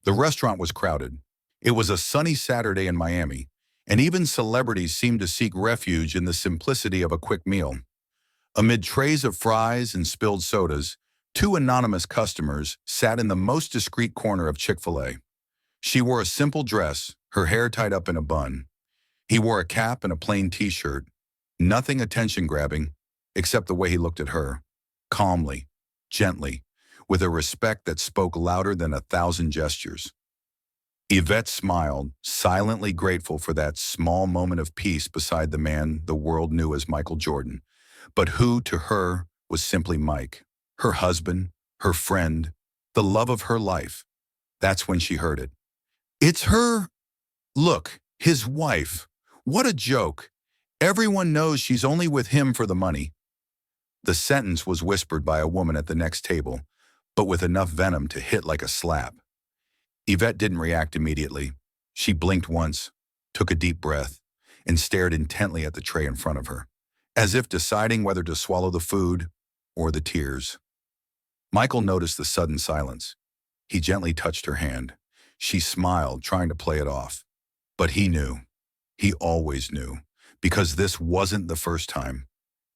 The restaurant was crowded. It was a sunny Saturday in Miami, and even celebrities seemed to seek refuge in the simplicity of a quick meal. Amid trays of fries and spilled sodas, two anonymous customers sat in the most discreet corner of Chick-fil-A. She wore a simple dress, her hair tied up in a bun. He wore a cap and a plain t-shirt, nothing attention-grabbing, except the way he looked at her, calmly, gently, with a respect that spoke louder than 1,000 gestures. Yvette smiled, silently grateful for that small moment of peace beside the man the world knew as Michael Jordan, but who, to her, was simply Mike, her husband, her friend, the love of her life. That's when she heard it. It's her. Look, his wife. What a joke. Everyone knows she's only with him for the money. The sentence was whispered by a woman at the next table, but with enough venom to hit like a slap. Yvette didn't react immediately. She blinked once, took a deep breath, and stared intently at the tray in front of her, as if deciding whether to swallow the food or the tears. Michael noticed the sudden silence. He gently touched her hand. She smiled, trying to play it off. But he knew. He always knew, because this wasn't the first time,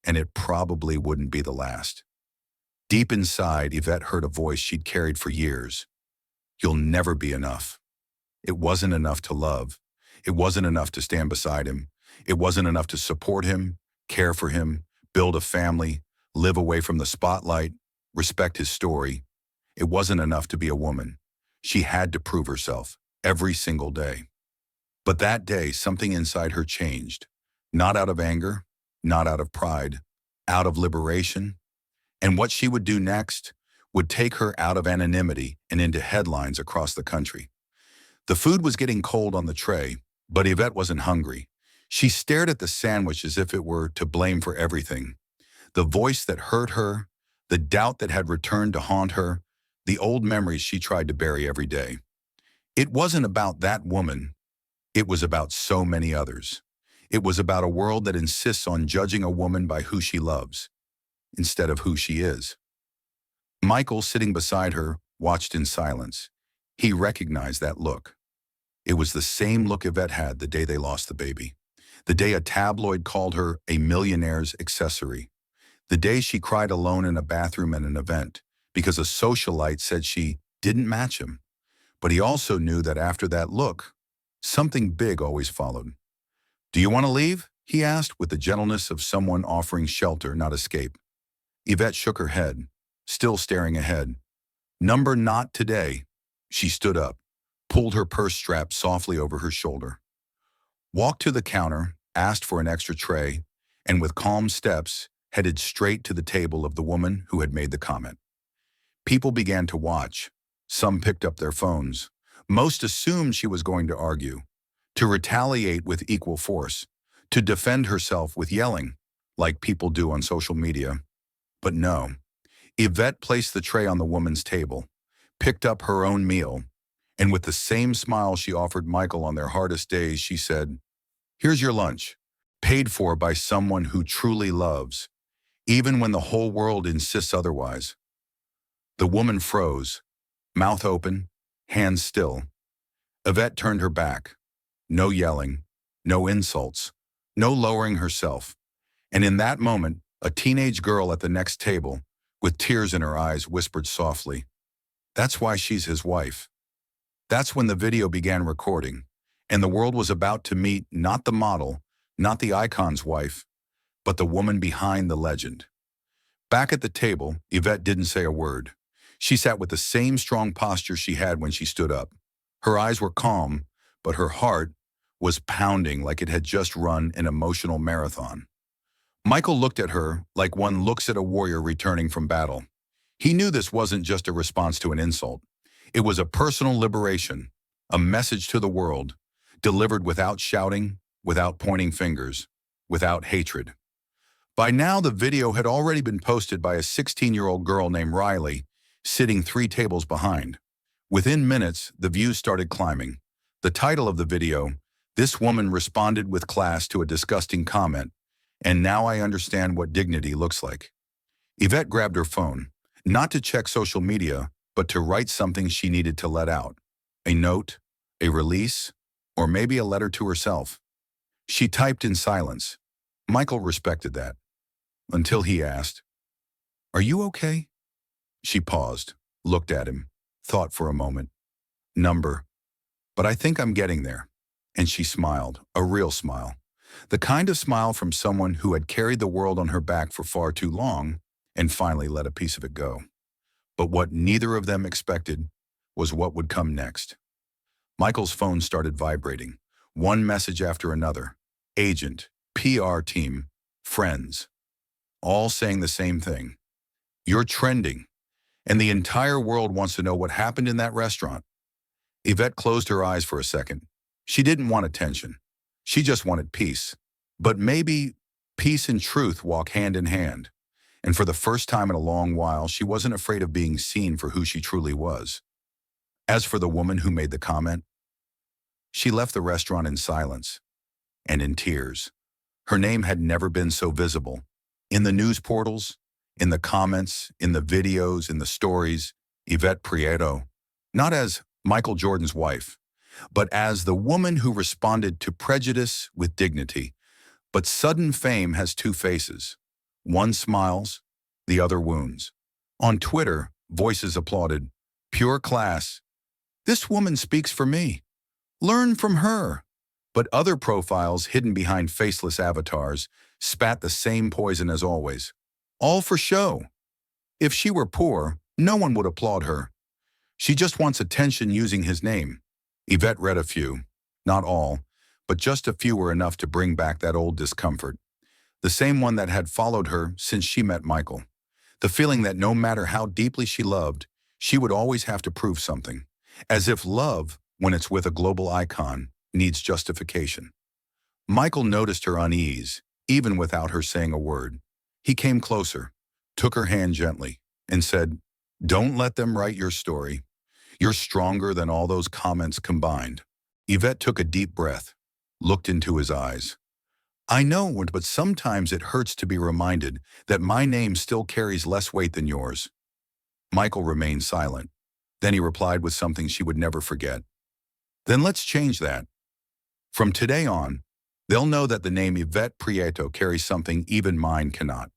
and it probably wouldn't be the last. Deep inside, Yvette heard a voice she'd carried for years. You'll never be enough. It wasn't enough to love. It wasn't enough to stand beside him. It wasn't enough to support him, care for him, build a family, live away from the spotlight, respect his story. It wasn't enough to be a woman. She had to prove herself every single day. But that day, something inside her changed. Not out of anger, not out of pride, out of liberation. And what she would do next would take her out of anonymity and into headlines across the country. The food was getting cold on the tray, but Yvette wasn't hungry. She stared at the sandwich as if it were to blame for everything. The voice that hurt her, the doubt that had returned to haunt her, the old memories she tried to bury every day. It wasn't about that woman. It was about so many others. It was about a world that insists on judging a woman by who she loves, instead of who she is. Michael, sitting beside her, watched in silence. He recognized that look. It was the same look Yvette had the day they lost the baby. The day a tabloid called her a millionaire's accessory. The day she cried alone in a bathroom at an event because a socialite said she didn't match him. But he also knew that after that look, something big always followed. Do you want to leave? He asked with the gentleness of someone offering shelter, not escape. Yvette shook her head, still staring ahead. Number not today. She stood up, pulled her purse strap softly over her shoulder, walked to the counter, asked for an extra tray, and with calm steps, headed straight to the table of the woman who had made the comment. People began to watch. Some picked up their phones. Most assumed she was going to argue, to retaliate with equal force, to defend herself with yelling, like people do on social media. But no. Yvette placed the tray on the woman's table, picked up her own meal, and with the same smile she offered Michael on their hardest days, she said, "Here's your lunch, paid for by someone who truly loves, even when the whole world insists otherwise." The woman froze, mouth open, hands still. Yvette turned her back. No yelling, no insults, no lowering herself. And in that moment, a teenage girl at the next table, with tears in her eyes, whispered softly, "That's why she's his wife." That's when the video began recording, and the world was about to meet not the model, not the icon's wife, but the woman behind the legend. Back at the table, Yvette didn't say a word. She sat with the same strong posture she had when she stood up. Her eyes were calm, but her heart was pounding like it had just run an emotional marathon. Michael looked at her like one looks at a warrior returning from battle. He knew this wasn't just a response to an insult. It was a personal liberation, a message to the world, delivered without shouting, without pointing fingers, without hatred. By now, the video had already been posted by a 16-year-old girl named Riley, sitting 3 tables behind. Within minutes, the views started climbing. The title of the video, "This woman responded with class to a disgusting comment, and now I understand what dignity looks like." Yvette grabbed her phone, not to check social media, but to write something she needed to let out. A note? A release? Or maybe a letter to herself? She typed in silence. Michael respected that, until he asked, "Are you okay?" She paused, looked at him, thought for a moment. Number. But I think I'm getting there. And she smiled, a real smile. The kind of smile from someone who had carried the world on her back for far too long and finally let a piece of it go. But what neither of them expected was what would come next. Michael's phone started vibrating, one message after another. Agent, PR team, friends, all saying the same thing. "You're trending, and the entire world wants to know what happened in that restaurant." Yvette closed her eyes for a second. She didn't want attention. She just wanted peace. But maybe peace and truth walk hand in hand. And for the first time in a long while, she wasn't afraid of being seen for who she truly was. As for the woman who made the comment, she left the restaurant in silence and in tears. Her name had never been so visible. In the news portals, in the comments, in the videos, in the stories, Yvette Prieto, not as Michael Jordan's wife, but as the woman who responded to prejudice with dignity. But sudden fame has two faces. One smiles, the other wounds. On Twitter, voices applauded. "Pure class. This woman speaks for me. Learn from her." But other profiles hidden behind faceless avatars spat the same poison as always. All for show. If she were poor, no one would applaud her. She just wants attention using his name. Yvette read a few, not all, but just a few were enough to bring back that old discomfort. The same one that had followed her since she met Michael. The feeling that no matter how deeply she loved, she would always have to prove something. As if love, when it's with a global icon, needs justification. Michael noticed her unease, even without her saying a word. He came closer, took her hand gently, and said, "Don't let them write your story. You're stronger than all those comments combined." Yvette took a deep breath, looked into his eyes. "I know, but sometimes it hurts to be reminded that my name still carries less weight than yours." Michael remained silent. Then he replied with something she would never forget. "Then let's change that. From today on, they'll know that the name Yvette Prieto carries something even mine cannot.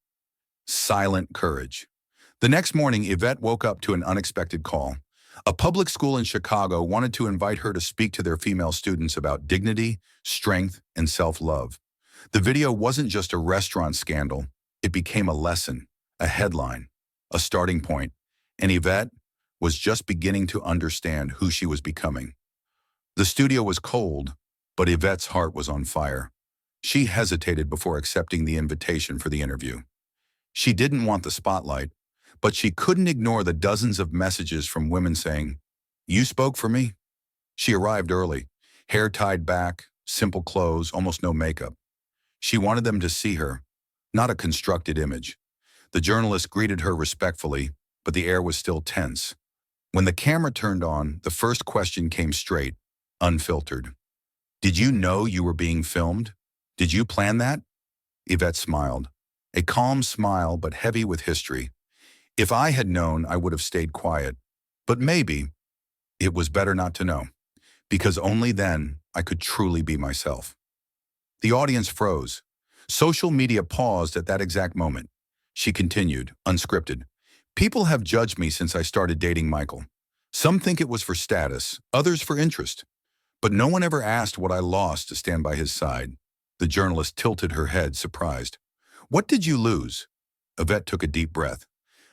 Silent courage." The next morning, Yvette woke up to an unexpected call. A public school in Chicago wanted to invite her to speak to their female students about dignity, strength, and self-love. The video wasn't just a restaurant scandal. It became a lesson, a headline, a starting point, and Yvette was just beginning to understand who she was becoming. The studio was cold, but Yvette's heart was on fire. She hesitated before accepting the invitation for the interview. She didn't want the spotlight, but she couldn't ignore the dozens of messages from women saying, "You spoke for me." She arrived early, hair tied back, simple clothes, almost no makeup. She wanted them to see her, not a constructed image. The journalist greeted her respectfully, but the air was still tense. When the camera turned on, the first question came straight, unfiltered. "Did you know you were being filmed? Did you plan that?" Yvette smiled, a calm smile but heavy with history. "If I had known, I would have stayed quiet. But maybe it was better not to know, because only then I could truly be myself." The audience froze. Social media paused at that exact moment. She continued, unscripted. "People have judged me since I started dating Michael. Some think it was for status, others for interest. But no one ever asked what I lost to stand by his side." The journalist tilted her head, surprised. "What did you lose?" Yvette took a deep breath.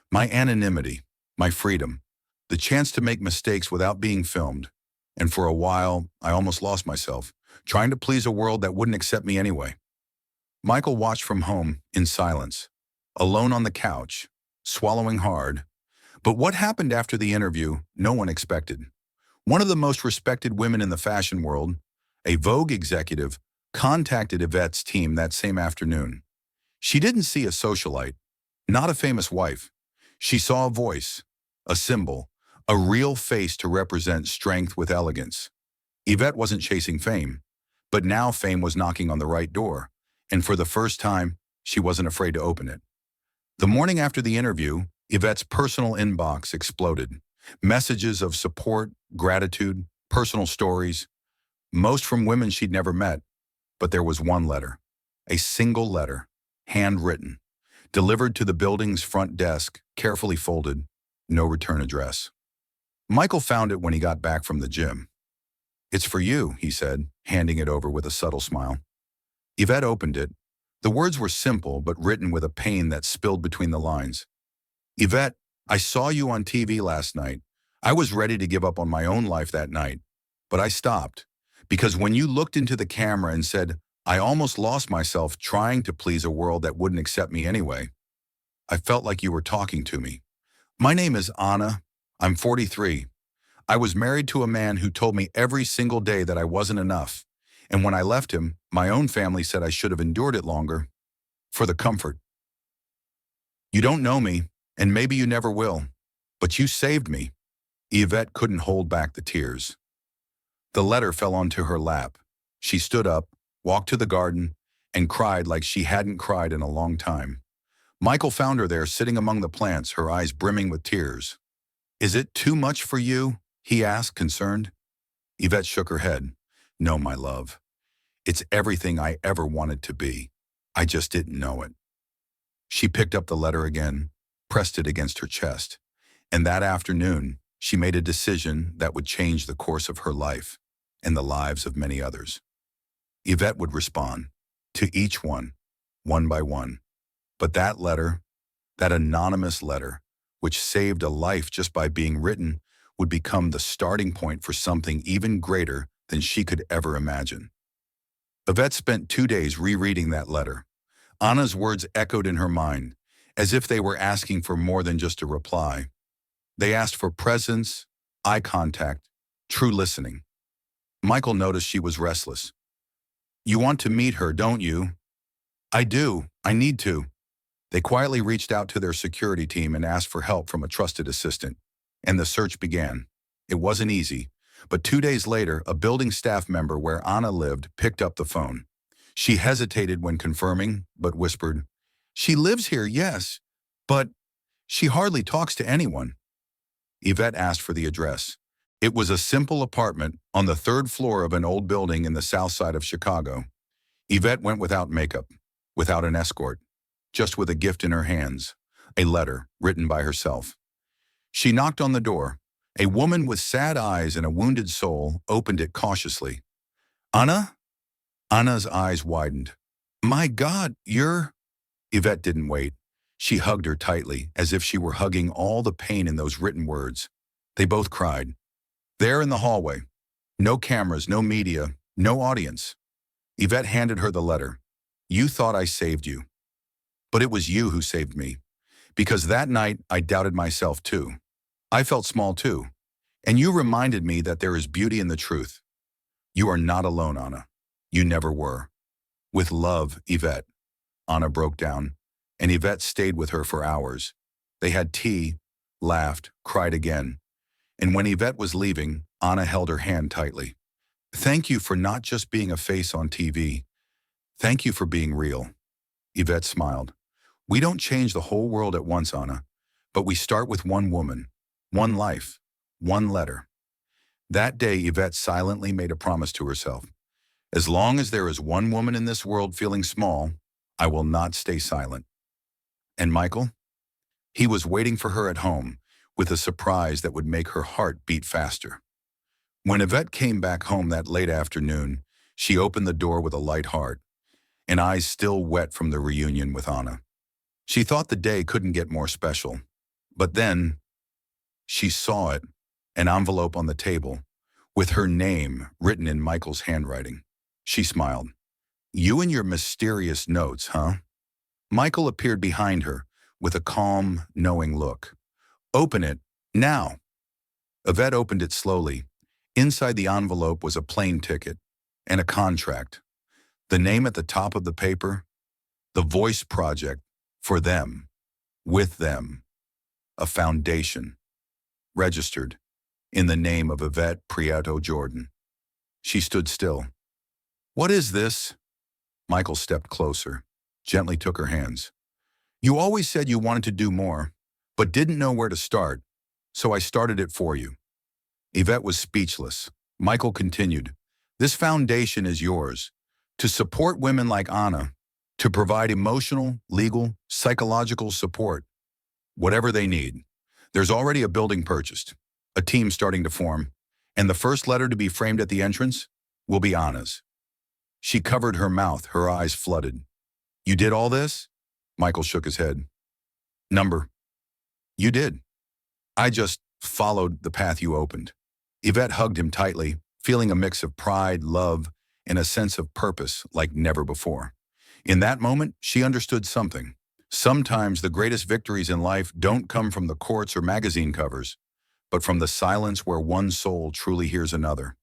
"My anonymity, my freedom, the chance to make mistakes without being filmed. And for a while, I almost lost myself, trying to please a world that wouldn't accept me anyway." Michael watched from home in silence, alone on the couch, swallowing hard. But what happened after the interview, no one expected. One of the most respected women in the fashion world, a Vogue executive, contacted Yvette's team that same afternoon. She didn't see a socialite, not a famous wife. She saw a voice, a symbol, a real face to represent strength with elegance. Yvette wasn't chasing fame, but now fame was knocking on the right door, and for the first time, she wasn't afraid to open it. The morning after the interview, Yvette's personal inbox exploded. Messages of support, gratitude, personal stories, most from women she'd never met. But there was one letter, a single letter, handwritten, delivered to the building's front desk, carefully folded, no return address. Michael found it when he got back from the gym. "It's for you," he said, handing it over with a subtle smile. Yvette opened it. The words were simple, but written with a pain that spilled between the lines. "Yvette, I saw you on TV last night. I was ready to give up on my own life that night, but I stopped. Because when you looked into the camera and said, 'I almost lost myself trying to please a world that wouldn't accept me anyway,' I felt like you were talking to me. My name is Anna. I'm 43. I was married to a man who told me every single day that I wasn't enough. And when I left him, my own family said I should have endured it longer, for the comfort. You don't know me, and maybe you never will, but you saved me." Yvette couldn't hold back the tears. The letter fell onto her lap. She stood up, walked to the garden, and cried like she hadn't cried in a long time. Michael found her there sitting among the plants, her eyes brimming with tears. "Is it too much for you?" he asked, concerned. Yvette shook her head. "No, my love. It's everything I ever wanted to be. I just didn't know it." She picked up the letter again, pressed it against her chest, and that afternoon, she made a decision that would change the course of her life and the lives of many others. Yvette would respond to each one by one. But that letter, that anonymous letter, which saved a life just by being written, would become the starting point for something even greater than she could ever imagine. Yvette spent 2 days rereading that letter. Anna's words echoed in her mind, as if they were asking for more than just a reply. They asked for presence, eye contact, true listening. Michael noticed she was restless. "You want to meet her, don't you?" "I do. I need to." They quietly reached out to their security team and asked for help from a trusted assistant, and the search began. It wasn't easy, but 2 days later, a building staff member where Anna lived picked up the phone. She hesitated when confirming, but whispered, "She lives here, yes, but she hardly talks to anyone." Yvette asked for the address. It was a simple apartment on the 3rd floor of an old building in the south side of Chicago. Yvette went without makeup, without an escort, just with a gift in her hands, a letter written by herself. She knocked on the door. A woman with sad eyes and a wounded soul opened it cautiously. "Anna?" Anna's eyes widened. "My God, you're—" Yvette didn't wait. She hugged her tightly, as if she were hugging all the pain in those written words. They both cried. There in the hallway. No cameras, no media, no audience. Yvette handed her the letter. "You thought I saved you. But it was you who saved me. Because that night, I doubted myself too. I felt small too. And you reminded me that there is beauty in the truth. You are not alone, Anna. You never were. With love, Yvette." Anna broke down, and Yvette stayed with her for hours. They had tea, laughed, cried again. And when Yvette was leaving, Anna held her hand tightly. "Thank you for not just being a face on TV. Thank you for being real." Yvette smiled. "We don't change the whole world at once, Anna, but we start with one woman, one life, one letter." That day, Yvette silently made a promise to herself. As long as there is one woman in this world feeling small, I will not stay silent. And Michael? He was waiting for her at home, with a surprise that would make her heart beat faster. When Yvette came back home that late afternoon, she opened the door with a light heart, and eyes still wet from the reunion with Anna. She thought the day couldn't get more special. But then, she saw it, an envelope on the table, with her name written in Michael's handwriting. She smiled. "You and your mysterious notes, huh?" Michael appeared behind her, with a calm, knowing look. "Open it, now." Yvette opened it slowly. Inside the envelope was a plane ticket and a contract. The name at the top of the paper, The Voice Project, for them, with them, a foundation, registered, in the name of Yvette Prieto Jordan. She stood still. "What is this?" Michael stepped closer, gently took her hands. "You always said you wanted to do more, but didn't know where to start, so I started it for you." Yvette was speechless. Michael continued, "This foundation is yours. To support women like Anna, to provide emotional, legal, psychological support, whatever they need. There's already a building purchased, a team starting to form, and the first letter to be framed at the entrance will be Anna's." She covered her mouth, her eyes flooded. "You did all this?" Michael shook his head. "Number, you did. I just followed the path you opened." Yvette hugged him tightly, feeling a mix of pride, love, and a sense of purpose like never before. In that moment, she understood something. Sometimes the greatest victories in life don't come from the courts or magazine covers, but from the silence where one soul truly hears another.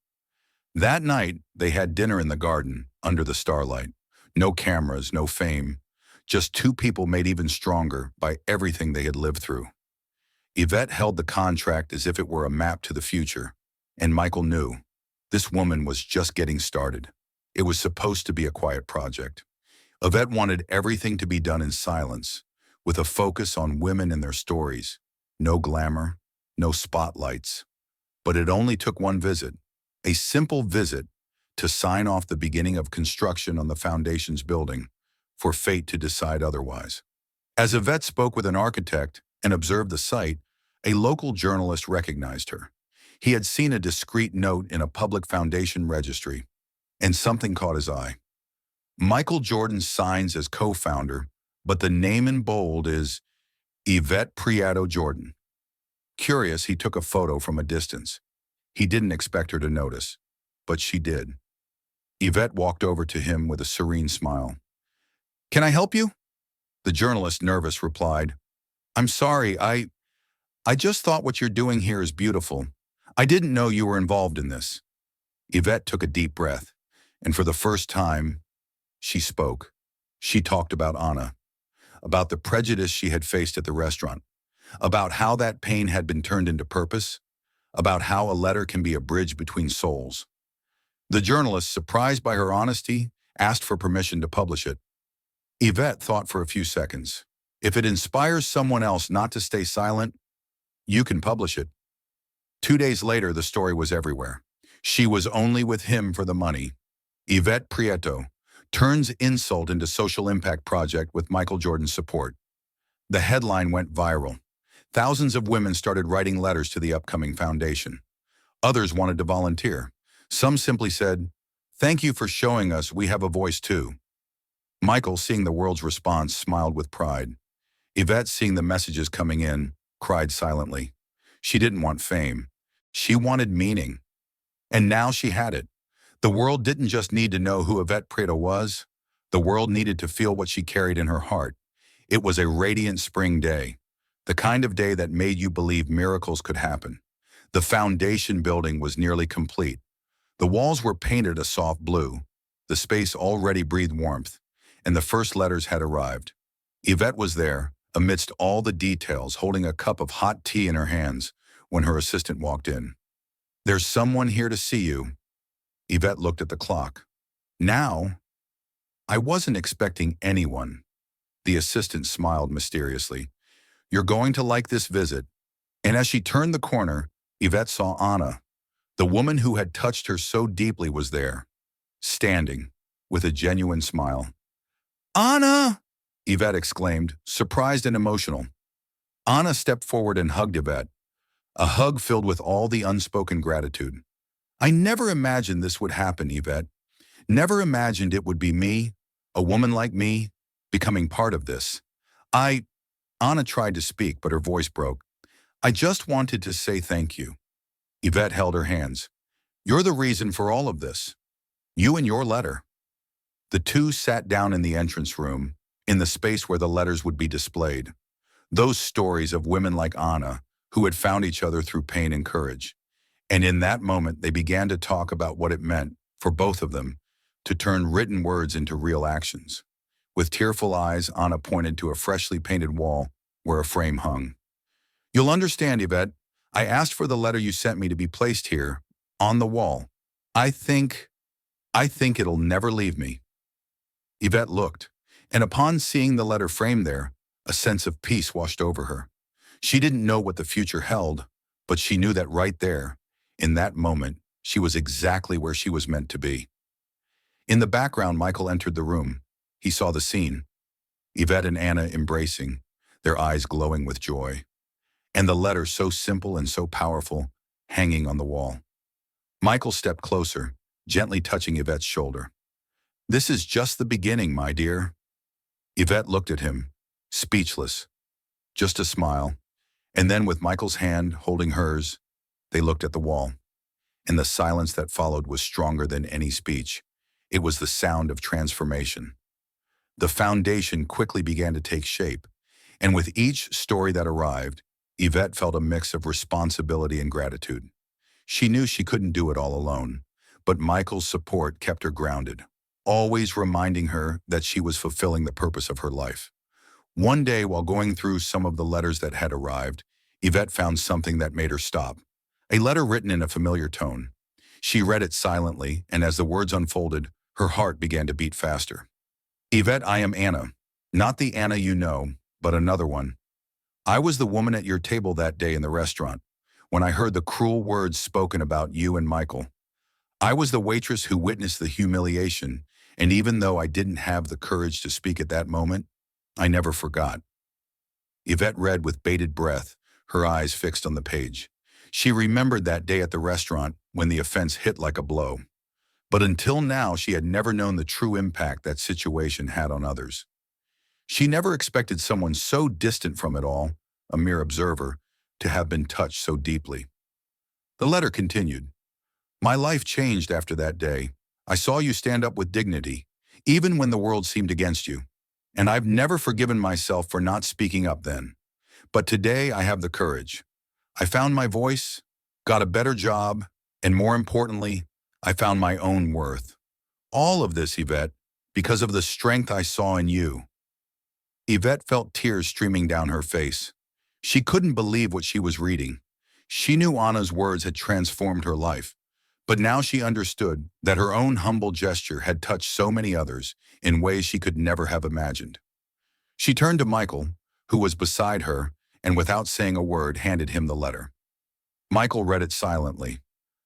That night, they had dinner in the garden, under the starlight. No cameras, no fame, just two people made even stronger by everything they had lived through. Yvette held the contract as if it were a map to the future, and Michael knew this woman was just getting started. It was supposed to be a quiet project. Yvette wanted everything to be done in silence, with a focus on women and their stories. No glamour, no spotlights. But it only took one visit, a simple visit, to sign off the beginning of construction on the foundation's building, for fate to decide otherwise. As Yvette spoke with an architect and observed the site, a local journalist recognized her. He had seen a discreet note in a public foundation registry, and something caught his eye. Michael Jordan signs as co-founder, but the name in bold is Yvette Prieto Jordan. Curious, he took a photo from a distance. He didn't expect her to notice, but she did. Yvette walked over to him with a serene smile. "Can I help you?" The journalist, nervous, replied, "I'm sorry, I just thought what you're doing here is beautiful. I didn't know you were involved in this." Yvette took a deep breath, and for the first time, she spoke. She talked about Anna, about the prejudice she had faced at the restaurant, about how that pain had been turned into purpose, about how a letter can be a bridge between souls. The journalist, surprised by her honesty, asked for permission to publish it. Yvette thought for a few seconds. If it inspires someone else not to stay silent, you can publish it. 2 days later, the story was everywhere. She was only with him for the money. Yvette Prieto turns insult into social impact project with Michael Jordan's support. The headline went viral. Thousands of women started writing letters to the upcoming foundation. Others wanted to volunteer. Some simply said, "Thank you for showing us we have a voice too." Michael, seeing the world's response, smiled with pride. Yvette, seeing the messages coming in, cried silently. She didn't want fame. She wanted meaning. And now she had it. The world didn't just need to know who Yvette Prieto was. The world needed to feel what she carried in her heart. It was a radiant spring day, the kind of day that made you believe miracles could happen. The foundation building was nearly complete. The walls were painted a soft blue. The space already breathed warmth, and the first letters had arrived. Yvette was there, amidst all the details, holding a cup of hot tea in her hands when her assistant walked in. "There's someone here to see you." Yvette looked at the clock. "Now?" "I wasn't expecting anyone." The assistant smiled mysteriously. "You're going to like this visit." And as she turned the corner, Yvette saw Anna. The woman who had touched her so deeply was there, standing, with a genuine smile. "Anna!" Yvette exclaimed, surprised and emotional. Anna stepped forward and hugged Yvette, a hug filled with all the unspoken gratitude. "I never imagined this would happen, Yvette. Never imagined it would be me, a woman like me, becoming part of this. Anna tried to speak, but her voice broke. "I just wanted to say thank you." Yvette held her hands. "You're the reason for all of this. You and your letter." The two sat down in the entrance room, in the space where the letters would be displayed. Those stories of women like Anna, who had found each other through pain and courage. And in that moment, they began to talk about what it meant, for both of them, to turn written words into real actions. With tearful eyes, Anna pointed to a freshly painted wall where a frame hung. "You'll understand, Yvette. I asked for the letter you sent me to be placed here, on the wall. I think it'll never leave me." Yvette looked, and upon seeing the letter framed there, a sense of peace washed over her. She didn't know what the future held, but she knew that right there, in that moment, She was exactly where she was meant to be. In the background, Michael entered the room. He saw the scene. Yvette and Anna embracing, their eyes glowing with joy. And the letter, so simple and so powerful, hanging on the wall. Michael stepped closer, gently touching Yvette's shoulder. "This is just the beginning, my dear." Yvette looked at him, speechless, just a smile, and then with Michael's hand holding hers, they looked at the wall. And the silence that followed was stronger than any speech. It was the sound of transformation. The foundation quickly began to take shape, and with each story that arrived, Yvette felt a mix of responsibility and gratitude. She knew she couldn't do it all alone, but Michael's support kept her grounded, always reminding her that she was fulfilling the purpose of her life. One day, while going through some of the letters that had arrived, Yvette found something that made her stop. A letter written in a familiar tone. She read it silently, and as the words unfolded, her heart began to beat faster. "Yvette, I am Anna. Not the Anna you know, but another one. I was the woman at your table that day in the restaurant, when I heard the cruel words spoken about you and Michael. I was the waitress who witnessed the humiliation, and even though I didn't have the courage to speak at that moment, I never forgot." Yvette read with bated breath, her eyes fixed on the page. She remembered that day at the restaurant when the offense hit like a blow. But until now, she had never known the true impact that situation had on others. She never expected someone so distant from it all, a mere observer, to have been touched so deeply. The letter continued. "My life changed after that day. I saw you stand up with dignity, even when the world seemed against you. And I've never forgiven myself for not speaking up then. But today I have the courage. I found my voice, got a better job, and more importantly, I found my own worth. All of this, Yvette, because of the strength I saw in you." Yvette felt tears streaming down her face. She couldn't believe what she was reading. She knew Anna's words had transformed her life, but now she understood that her own humble gesture had touched so many others in ways she could never have imagined. She turned to Michael, who was beside her, and without saying a word, handed him the letter. Michael read it silently,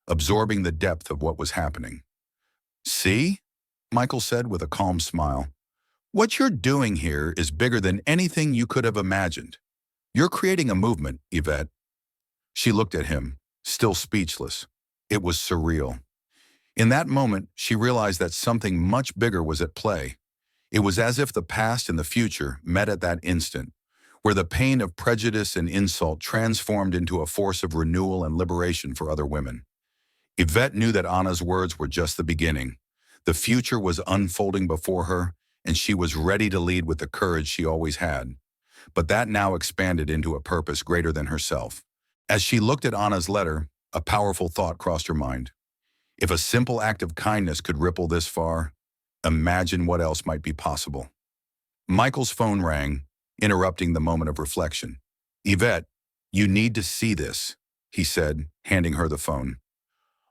absorbing the depth of what was happening. "See?" Michael said with a calm smile. "What you're doing here is bigger than anything you could have imagined. You're creating a movement, Yvette." She looked at him, still speechless. It was surreal. In that moment, she realized that something much bigger was at play. It was as if the past and the future met at that instant, where the pain of prejudice and insult transformed into a force of renewal and liberation for other women. Yvette knew that Anna's words were just the beginning. The future was unfolding before her, and she was ready to lead with the courage she always had. But that now expanded into a purpose greater than herself. As she looked at Anna's letter, a powerful thought crossed her mind. If a simple act of kindness could ripple this far, imagine what else might be possible. Michael's phone rang, interrupting the moment of reflection. "Yvette, you need to see this," he said, handing her the phone.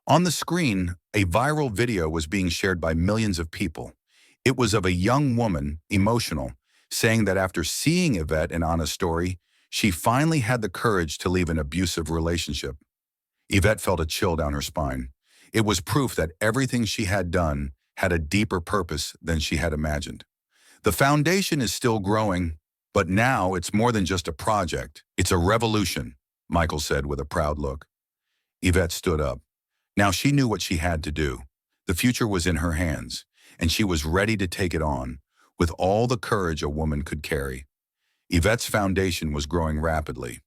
On the screen, a viral video was being shared by millions of people. It was of a young woman, emotional, saying that after seeing Yvette and Anna's story, she finally had the courage to leave an abusive relationship. Yvette felt a chill down her spine. It was proof that everything she had done had a deeper purpose than she had imagined. The foundation is still growing, but now it's more than just a project. It's a revolution, Michael said with a proud look. Yvette stood up. Now she knew what she had to do. The future was in her hands, and she was ready to take it on, with all the courage a woman could carry. Yvette's foundation was growing rapidly.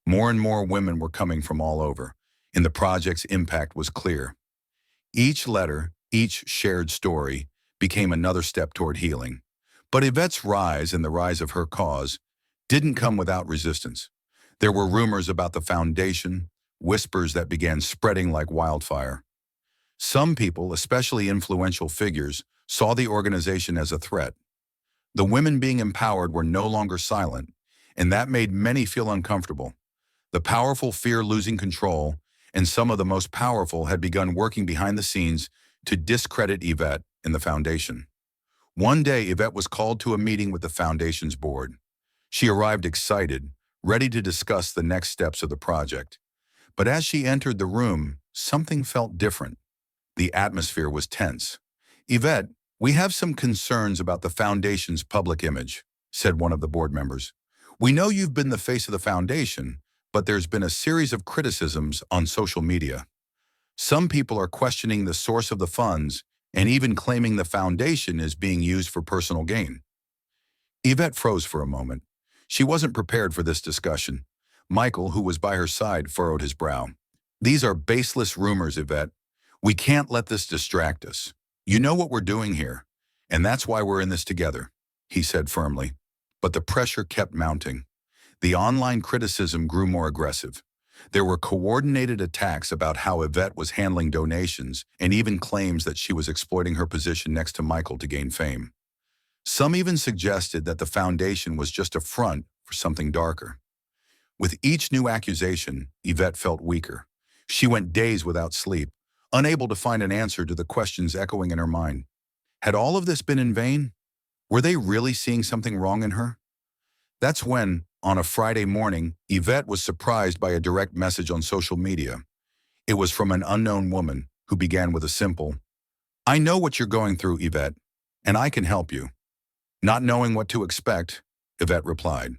More and more women were coming from all over, and the project's impact was clear. Each letter, each shared story, became another step toward healing. But Yvette's rise and the rise of her cause didn't come without resistance. There were rumors about the foundation, whispers that began spreading like wildfire. Some people, especially influential figures, saw the organization as a threat. The women being empowered were no longer silent, and that made many feel uncomfortable. The powerful fear losing control, and some of the most powerful had begun working behind the scenes to discredit Yvette and the foundation. One day, Yvette was called to a meeting with the foundation's board. She arrived excited, ready to discuss the next steps of the project. But as she entered the room, something felt different. The atmosphere was tense. "Yvette, we have some concerns about the foundation's public image," said one of the board members. "We know you've been the face of the foundation, but there's been a series of criticisms on social media. Some people are questioning the source of the funds and even claiming the foundation is being used for personal gain." Yvette froze for a moment. She wasn't prepared for this discussion. Michael, who was by her side, furrowed his brow. "These are baseless rumors, Yvette. We can't let this distract us. You know what we're doing here, and that's why we're in this together," he said firmly. But the pressure kept mounting. The online criticism grew more aggressive. There were coordinated attacks about how Yvette was handling donations and even claims that she was exploiting her position next to Michael to gain fame. Some even suggested that the foundation was just a front for something darker. With each new accusation, Yvette felt weaker. She went days without sleep, unable to find an answer to the questions echoing in her mind. Had all of this been in vain? Were they really seeing something wrong in her? That's when, on a Friday morning, Yvette was surprised by a direct message on social media. It was from an unknown woman who began with a simple, "I know what you're going through, Yvette, and I can help you." Not knowing what to expect, Yvette replied.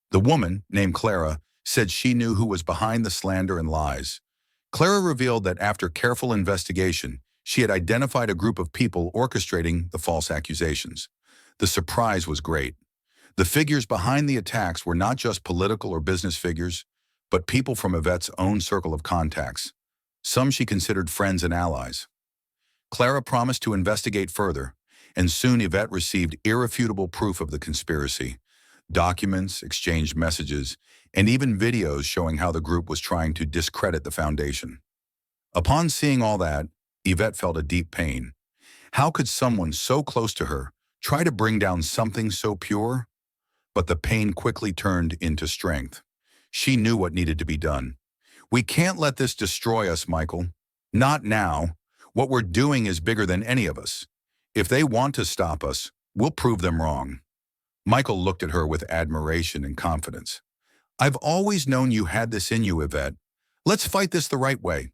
The woman, named Clara, said she knew who was behind the slander and lies. Clara revealed that after careful investigation, she had identified a group of people orchestrating the false accusations. The surprise was great. The figures behind the attacks were not just political or business figures, but people from Yvette's own circle of contacts. Some she considered friends and allies. Clara promised to investigate further, and soon Yvette received irrefutable proof of the conspiracy. Documents, exchanged messages, and even videos showing how the group was trying to discredit the foundation. Upon seeing all that, Yvette felt a deep pain. How could someone so close to her try to bring down something so pure? But the pain quickly turned into strength. She knew what needed to be done. "We can't let this destroy us, Michael. Not now. What we're doing is bigger than any of us. If they want to stop us, we'll prove them wrong." Michael looked at her with admiration and confidence. "I've always known you had this in you, Yvette. Let's fight this the right way."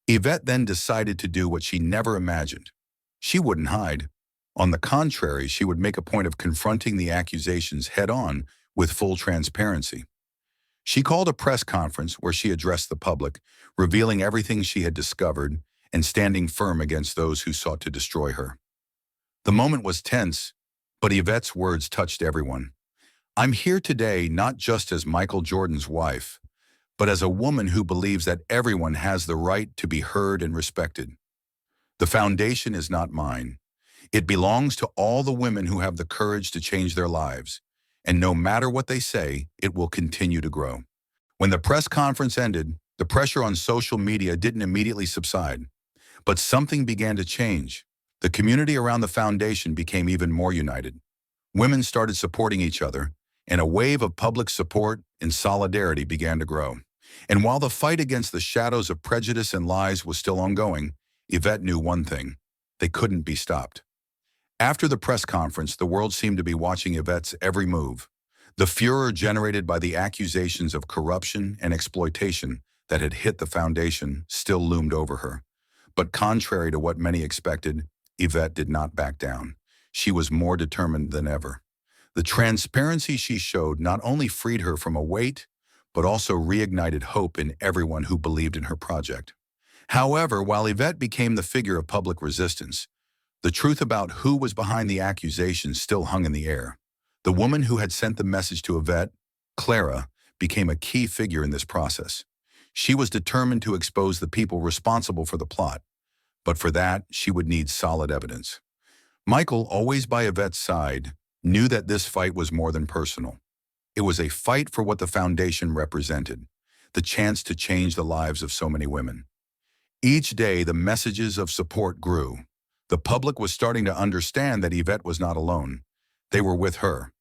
Yvette then decided to do what she never imagined. She wouldn't hide. On the contrary, she would make a point of confronting the accusations head-on with full transparency. She called a press conference where she addressed the public, revealing everything she had discovered and standing firm against those who sought to destroy her. The moment was tense, but Yvette's words touched everyone. "I'm here today not just as Michael Jordan's wife, but as a woman who believes that everyone has the right to be heard and respected. The foundation is not mine. It belongs to all the women who have the courage to change their lives, and no matter what they say, it will continue to grow." When the press conference ended, the pressure on social media didn't immediately subside, but something began to change. The community around the foundation became even more united. Women started supporting each other, and a wave of public support and solidarity began to grow. And while the fight against the shadows of prejudice and lies was still ongoing, Yvette knew one thing: they couldn't be stopped. After the press conference, the world seemed to be watching Yvette's every move. The furor generated by the accusations of corruption and exploitation that had hit the foundation still loomed over her. But contrary to what many expected, Yvette did not back down. She was more determined than ever. The transparency she showed not only freed her from a weight, but also reignited hope in everyone who believed in her project. However, while Yvette became the figure of public resistance, the truth about who was behind the accusations still hung in the air. The woman who had sent the message to Yvette, Clara, became a key figure in this process. She was determined to expose the people responsible for the plot, but for that, she would need solid evidence. Michael, always by Yvette's side, knew that this fight was more than personal. It was a fight for what the foundation represented, the chance to change the lives of so many women. Each day, the messages of support grew. The public was starting to understand that Yvette was not alone. They were with her.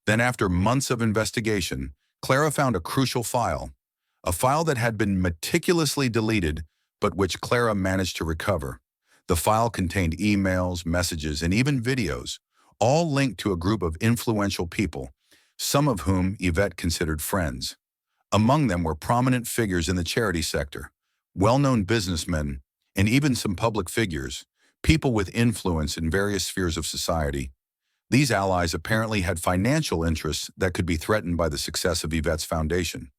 Then, after months of investigation, Clara found a crucial file, a file that had been meticulously deleted, but which Clara managed to recover. The file contained emails, messages, and even videos, all linked to a group of influential people, some of whom Yvette considered friends. Among them were prominent figures in the charity sector, well-known businessmen, and even some public figures, people with influence in various spheres of society. These allies apparently had financial interests that could be threatened by the success of Yvette's foundation.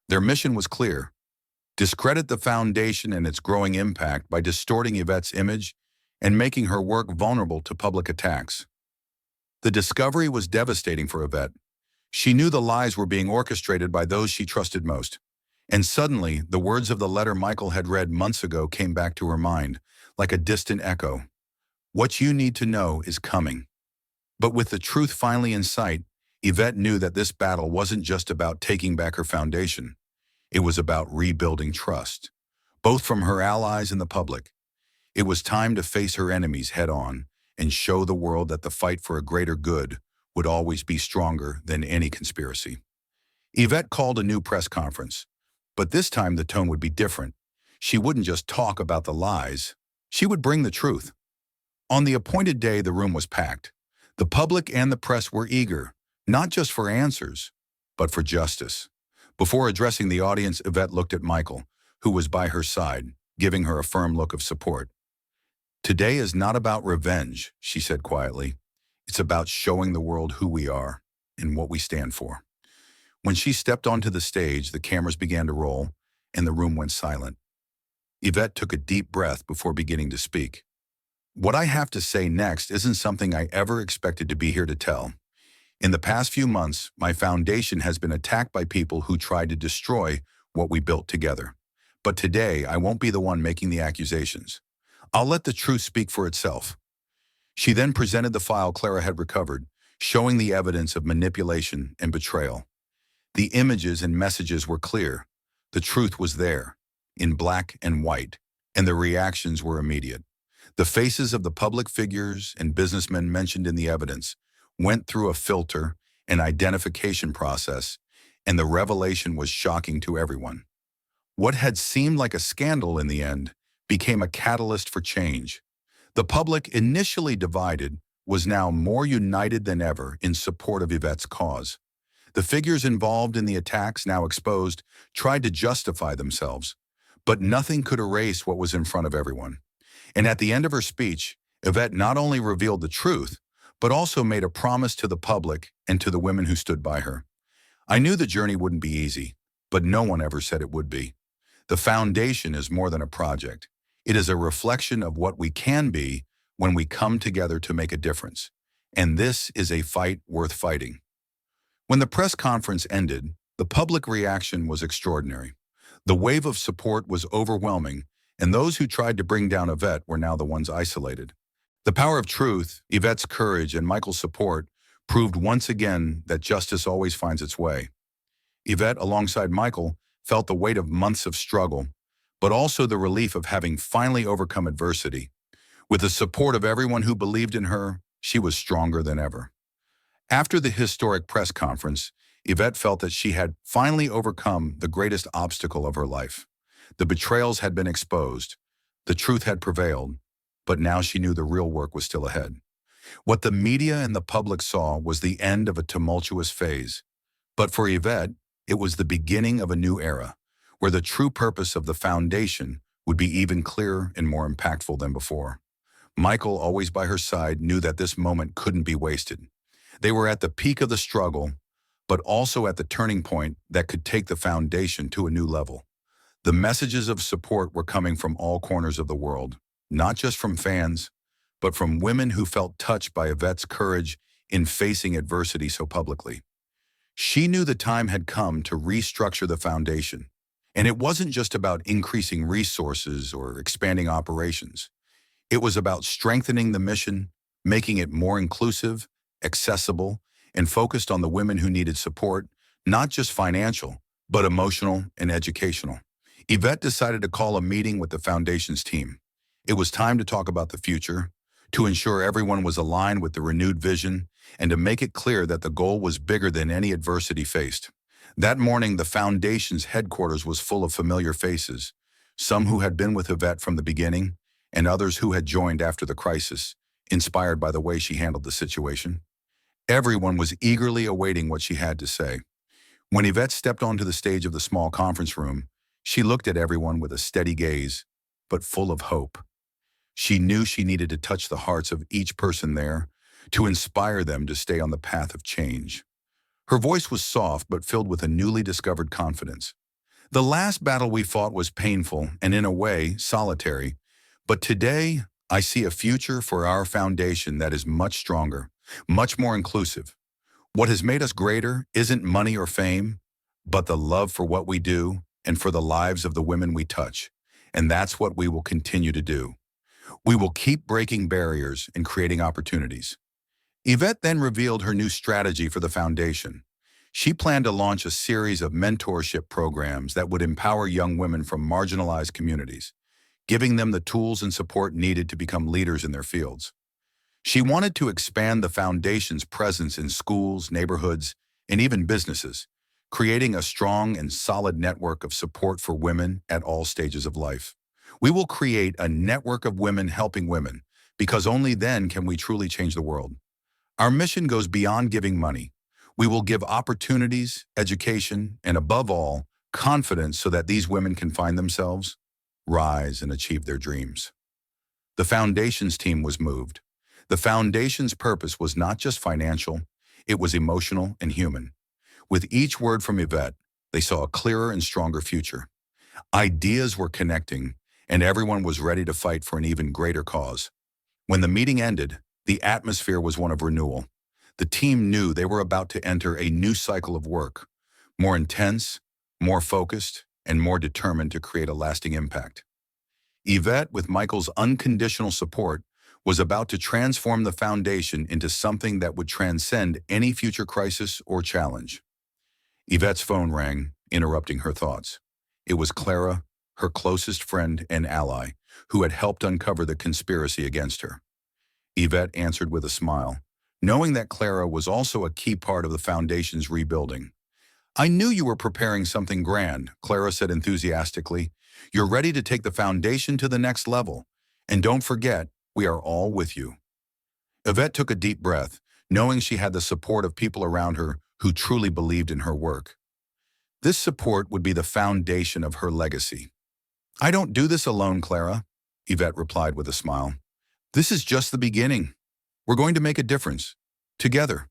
Their mission was clear: discredit the foundation and its growing impact by distorting Yvette's image and making her work vulnerable to public attacks. The discovery was devastating for Yvette. She knew the lies were being orchestrated by those she trusted most. And suddenly, the words of the letter Michael had read months ago came back to her mind, like a distant echo. What you need to know is coming. But with the truth finally in sight, Yvette knew that this battle wasn't just about taking back her foundation. It was about rebuilding trust, both from her allies and the public. It was time to face her enemies head-on and show the world that the fight for a greater good would always be stronger than any conspiracy. Yvette called a new press conference, but this time the tone would be different. She wouldn't just talk about the lies, she would bring the truth. On the appointed day, the room was packed. The public and the press were eager, not just for answers, but for justice. Before addressing the audience, Yvette looked at Michael, who was by her side, giving her a firm look of support. Today is not about revenge, she said quietly. It's about showing the world who we are and what we stand for. When she stepped onto the stage, the cameras began to roll, and the room went silent. Yvette took a deep breath before beginning to speak. What I have to say next isn't something I ever expected to be here to tell. In the past few months, my foundation has been attacked by people who tried to destroy what we built together. But today, I won't be the one making the accusations. I'll let the truth speak for itself. She then presented the file Clara had recovered, showing the evidence of manipulation and betrayal. The images and messages were clear. The truth was there, in black and white, and the reactions were immediate. The faces of the public figures and businessmen mentioned in the evidence went through a filter, an identification process, and the revelation was shocking to everyone. What had seemed like a scandal in the end became a catalyst for change. The public, initially divided, was now more united than ever in support of Yvette's cause. The figures involved in the attacks, now exposed, tried to justify themselves, but nothing could erase what was in front of everyone. And at the end of her speech, Yvette not only revealed the truth, but also made a promise to the public and to the women who stood by her. I knew the journey wouldn't be easy, but no one ever said it would be. The foundation is more than a project. It is a reflection of what we can be when we come together to make a difference. And this is a fight worth fighting. When the press conference ended, the public reaction was extraordinary. The wave of support was overwhelming, and those who tried to bring down Yvette were now the ones isolated. The power of truth, Yvette's courage, and Michael's support proved once again that justice always finds its way. Yvette, alongside Michael, felt the weight of months of struggle, but also the relief of having finally overcome adversity. With the support of everyone who believed in her, she was stronger than ever. After the historic press conference, Yvette felt that she had finally overcome the greatest obstacle of her life. The betrayals had been exposed, the truth had prevailed, but now she knew the real work was still ahead. What the media and the public saw was the end of a tumultuous phase. But for Yvette, it was the beginning of a new era, where the true purpose of the foundation would be even clearer and more impactful than before. Michael, always by her side, knew that this moment couldn't be wasted. They were at the peak of the struggle, but also at the turning point that could take the foundation to a new level. The messages of support were coming from all corners of the world, not just from fans, but from women who felt touched by Yvette's courage in facing adversity so publicly. She knew the time had come to restructure the foundation, and it wasn't just about increasing resources or expanding operations. It was about strengthening the mission, making it more inclusive, accessible, and focused on the women who needed support, not just financial, but emotional and educational. Yvette decided to call a meeting with the foundation's team. It was time to talk about the future, to ensure everyone was aligned with the renewed vision, and to make it clear that the goal was bigger than any adversity faced. That morning, the foundation's headquarters was full of familiar faces, some who had been with Yvette from the beginning, and others who had joined after the crisis, inspired by the way she handled the situation. Everyone was eagerly awaiting what she had to say. When Yvette stepped onto the stage of the small conference room, she looked at everyone with a steady gaze, but full of hope. She knew she needed to touch the hearts of each person there, to inspire them to stay on the path of change. Her voice was soft but filled with a newly discovered confidence. The last battle we fought was painful and, in a way, solitary. But today, I see a future for our foundation that is much stronger, much more inclusive. What has made us greater isn't money or fame, but the love for what we do and for the lives of the women we touch. And that's what we will continue to do. We will keep breaking barriers and creating opportunities. Yvette then revealed her new strategy for the foundation. She planned to launch a series of mentorship programs that would empower young women from marginalized communities, giving them the tools and support needed to become leaders in their fields. She wanted to expand the foundation's presence in schools, neighborhoods, and even businesses, creating a strong and solid network of support for women at all stages of life. We will create a network of women helping women, because only then can we truly change the world. Our mission goes beyond giving money. We will give opportunities, education, and above all, confidence so that these women can find themselves, rise, and achieve their dreams. The foundation's team was moved. The foundation's purpose was not just financial, it was emotional and human. With each word from Yvette, they saw a clearer and stronger future. Ideas were connecting, and everyone was ready to fight for an even greater cause. When the meeting ended, the atmosphere was one of renewal. The team knew they were about to enter a new cycle of work, more intense, more focused, and more determined to create a lasting impact. Yvette, with Michael's unconditional support, was about to transform the foundation into something that would transcend any future crisis or challenge. Yvette's phone rang, interrupting her thoughts. It was Clara, her closest friend and ally, who had helped uncover the conspiracy against her. Yvette answered with a smile, knowing that Clara was also a key part of the foundation's rebuilding. "I knew you were preparing something grand," Clara said enthusiastically. "You're ready to take the foundation to the next level. And don't forget, we are all with you." Yvette took a deep breath, knowing she had the support of people around her who truly believed in her work. This support would be the foundation of her legacy. "I don't do this alone, Clara," Yvette replied with a smile. "This is just the beginning. We're going to make a difference. Together."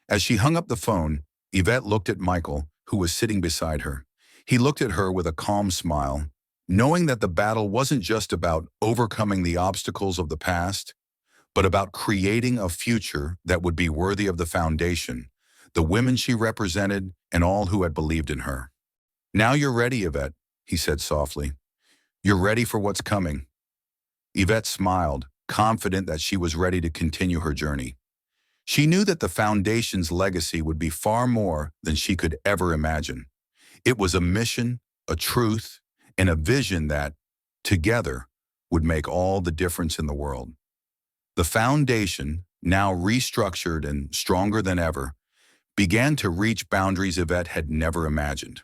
As she hung up the phone, Yvette looked at Michael, who was sitting beside her. He looked at her with a calm smile, knowing that the battle wasn't just about overcoming the obstacles of the past, but about creating a future that would be worthy of the foundation, the women she represented, and all who had believed in her. "Now you're ready, Yvette," he said softly. "You're ready for what's coming." Yvette smiled, confident that she was ready to continue her journey. She knew that the foundation's legacy would be far more than she could ever imagine. It was a mission, a truth, and a vision that, together, would make all the difference in the world. The foundation, now restructured and stronger than ever, began to reach boundaries Yvette had never imagined.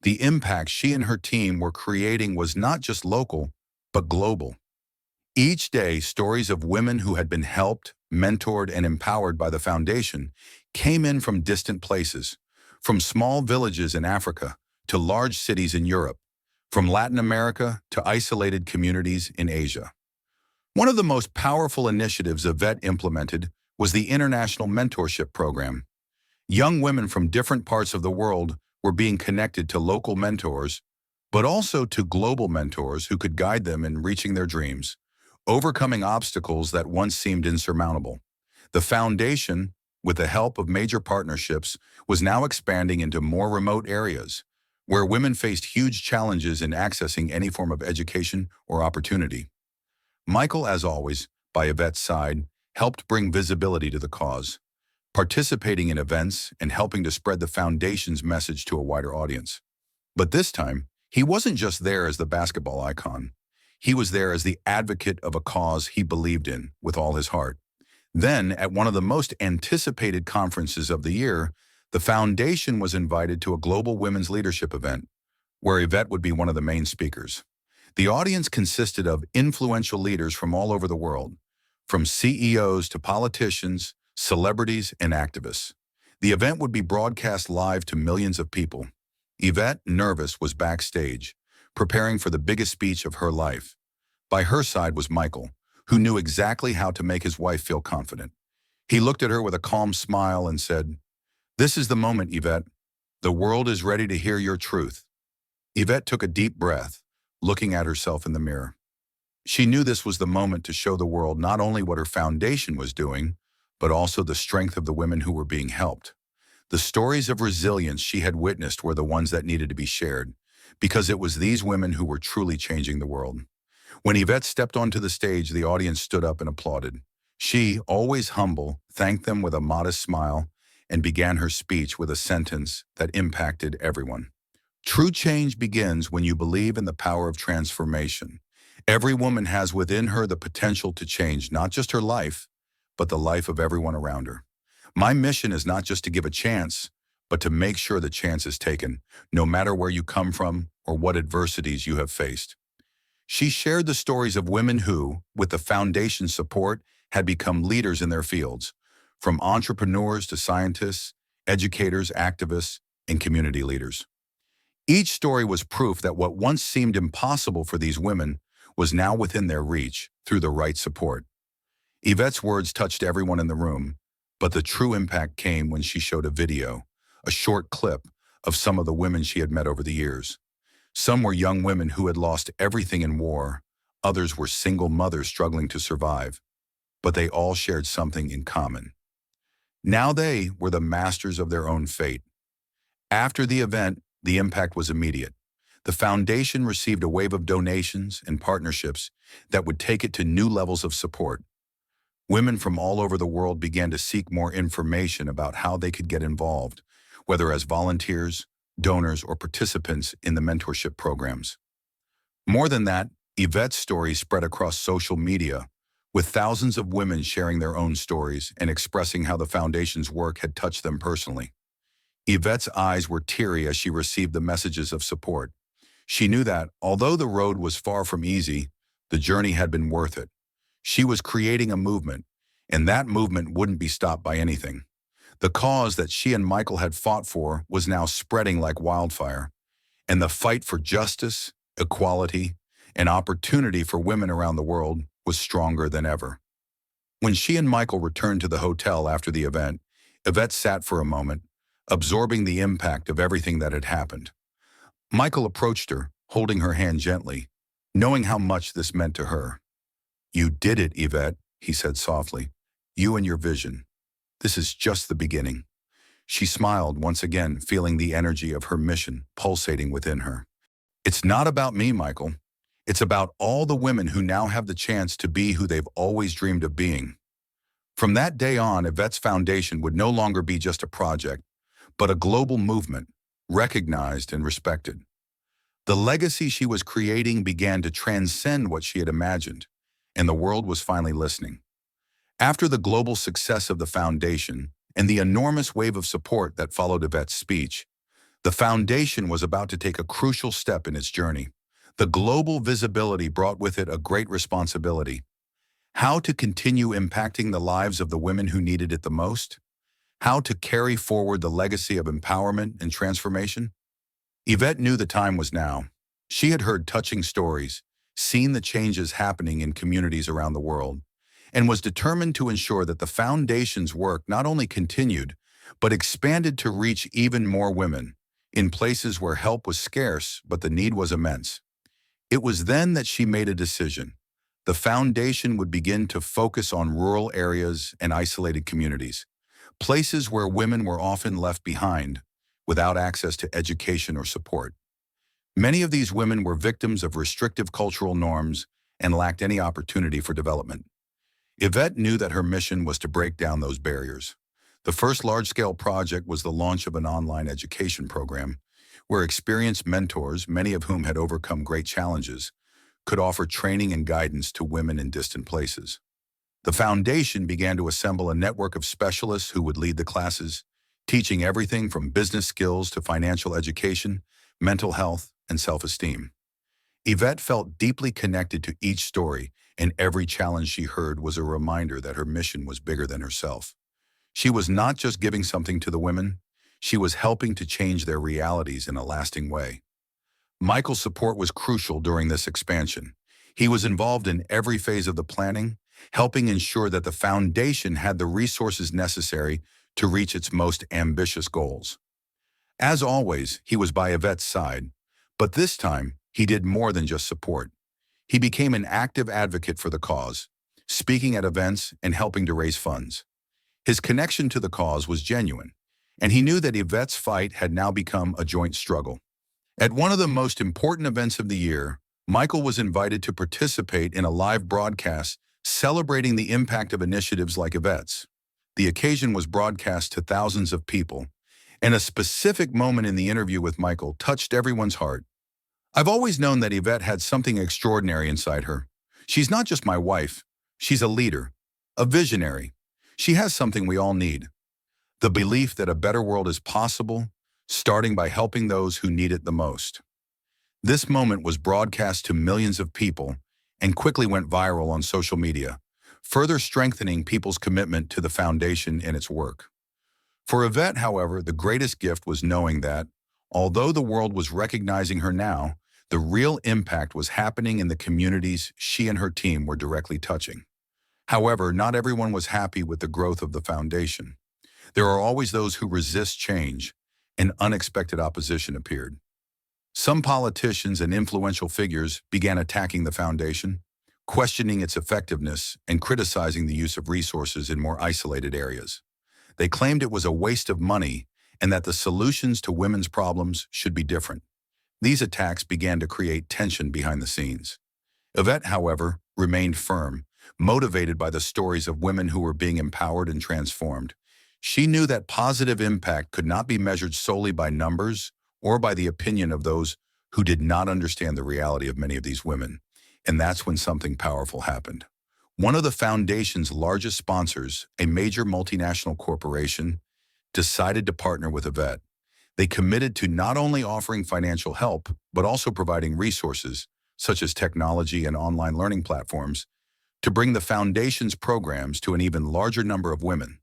The impact she and her team were creating was not just local, but global. Each day, stories of women who had been helped, mentored, and empowered by the foundation came in from distant places, from small villages in Africa to large cities in Europe, from Latin America to isolated communities in Asia. One of the most powerful initiatives Yvette implemented was the International Mentorship Program. Young women from different parts of the world were being connected to local mentors, but also to global mentors who could guide them in reaching their dreams, overcoming obstacles that once seemed insurmountable. The foundation, with the help of major partnerships, was now expanding into more remote areas, where women faced huge challenges in accessing any form of education or opportunity. Michael, as always, by Yvette's side, helped bring visibility to the cause, participating in events and helping to spread the foundation's message to a wider audience. But this time, he wasn't just there as the basketball icon. He was there as the advocate of a cause he believed in with all his heart. Then, at one of the most anticipated conferences of the year, the foundation was invited to a global women's leadership event, where Yvette would be one of the main speakers. The audience consisted of influential leaders from all over the world, from CEOs to politicians, celebrities, and activists. The event would be broadcast live to millions of people. Yvette, nervous, was backstage, preparing for the biggest speech of her life. By her side was Michael, who knew exactly how to make his wife feel confident. He looked at her with a calm smile and said, "This is the moment, Yvette. The world is ready to hear your truth." Yvette took a deep breath, looking at herself in the mirror. She knew this was the moment to show the world not only what her foundation was doing, but also the strength of the women who were being helped. The stories of resilience she had witnessed were the ones that needed to be shared, because it was these women who were truly changing the world. When Yvette stepped onto the stage, the audience stood up and applauded. She, always humble, thanked them with a modest smile and began her speech with a sentence that impacted everyone. True change begins when you believe in the power of transformation. Every woman has within her the potential to change not just her life, but the life of everyone around her. My mission is not just to give a chance, but to make sure the chance is taken, no matter where you come from or what adversities you have faced. She shared the stories of women who, with the foundation's support, had become leaders in their fields, from entrepreneurs to scientists, educators, activists, and community leaders. Each story was proof that what once seemed impossible for these women was now within their reach through the right support. Yvette's words touched everyone in the room, but the true impact came when she showed a video, a short clip of some of the women she had met over the years. Some were young women who had lost everything in war, others were single mothers struggling to survive, but they all shared something in common. Now they were the masters of their own fate. After the event, the impact was immediate. The foundation received a wave of donations and partnerships that would take it to new levels of support. Women from all over the world began to seek more information about how they could get involved, whether as volunteers, donors, or participants in the mentorship programs. More than that, Yvette's story spread across social media, with thousands of women sharing their own stories and expressing how the foundation's work had touched them personally. Yvette's eyes were teary as she received the messages of support. She knew that, although the road was far from easy, the journey had been worth it. She was creating a movement, and that movement wouldn't be stopped by anything. The cause that she and Michael had fought for was now spreading like wildfire, and the fight for justice, equality, and opportunity for women around the world was stronger than ever. When she and Michael returned to the hotel after the event, Yvette sat for a moment, absorbing the impact of everything that had happened. Michael approached her, holding her hand gently, knowing how much this meant to her. "You did it, Yvette," he said softly. "You and your vision. This is just the beginning." She smiled once again, feeling the energy of her mission pulsating within her. "It's not about me, Michael. It's about all the women who now have the chance to be who they've always dreamed of being." From that day on, Yvette's foundation would no longer be just a project, but a global movement, recognized and respected. The legacy she was creating began to transcend what she had imagined, and the world was finally listening. After the global success of the foundation and the enormous wave of support that followed Yvette's speech, the foundation was about to take a crucial step in its journey. The global visibility brought with it a great responsibility. How to continue impacting the lives of the women who needed it the most? How to carry forward the legacy of empowerment and transformation? Yvette knew the time was now. She had heard touching stories, seen the changes happening in communities around the world, and was determined to ensure that the foundation's work not only continued, but expanded to reach even more women, in places where help was scarce but the need was immense. It was then that she made a decision. The foundation would begin to focus on rural areas and isolated communities, places where women were often left behind, without access to education or support. Many of these women were victims of restrictive cultural norms and lacked any opportunity for development. Yvette knew that her mission was to break down those barriers. The first large-scale project was the launch of an online education program, where experienced mentors, many of whom had overcome great challenges, could offer training and guidance to women in distant places. The foundation began to assemble a network of specialists who would lead the classes, teaching everything from business skills to financial education, mental health, and self-esteem. Yvette felt deeply connected to each story, and every challenge she heard was a reminder that her mission was bigger than herself. She was not just giving something to the women, she was helping to change their realities in a lasting way. Michael's support was crucial during this expansion. He was involved in every phase of the planning, helping ensure that the foundation had the resources necessary to reach its most ambitious goals. As always, he was by Yvette's side, but this time he did more than just support. He became an active advocate for the cause, speaking at events and helping to raise funds. His connection to the cause was genuine, and he knew that Yvette's fight had now become a joint struggle. At one of the most important events of the year, Michael was invited to participate in a live broadcast celebrating the impact of initiatives like Yvette's. The occasion was broadcast to thousands of people, and a specific moment in the interview with Michael touched everyone's heart. I've always known that Yvette had something extraordinary inside her. She's not just my wife, she's a leader, a visionary. She has something we all need. The belief that a better world is possible, starting by helping those who need it the most. This moment was broadcast to millions of people and quickly went viral on social media, further strengthening people's commitment to the foundation and its work. For Yvette, however, the greatest gift was knowing that, although the world was recognizing her now, the real impact was happening in the communities she and her team were directly touching. However, not everyone was happy with the growth of the foundation. There are always those who resist change, and unexpected opposition appeared. Some politicians and influential figures began attacking the foundation, questioning its effectiveness and criticizing the use of resources in more isolated areas. They claimed it was a waste of money and that the solutions to women's problems should be different. These attacks began to create tension behind the scenes. Yvette, however, remained firm, motivated by the stories of women who were being empowered and transformed. She knew that positive impact could not be measured solely by numbers or by the opinion of those who did not understand the reality of many of these women. And that's when something powerful happened. One of the foundation's largest sponsors, a major multinational corporation, decided to partner with Yvette. They committed to not only offering financial help, but also providing resources, such as technology and online learning platforms, to bring the foundation's programs to an even larger number of women.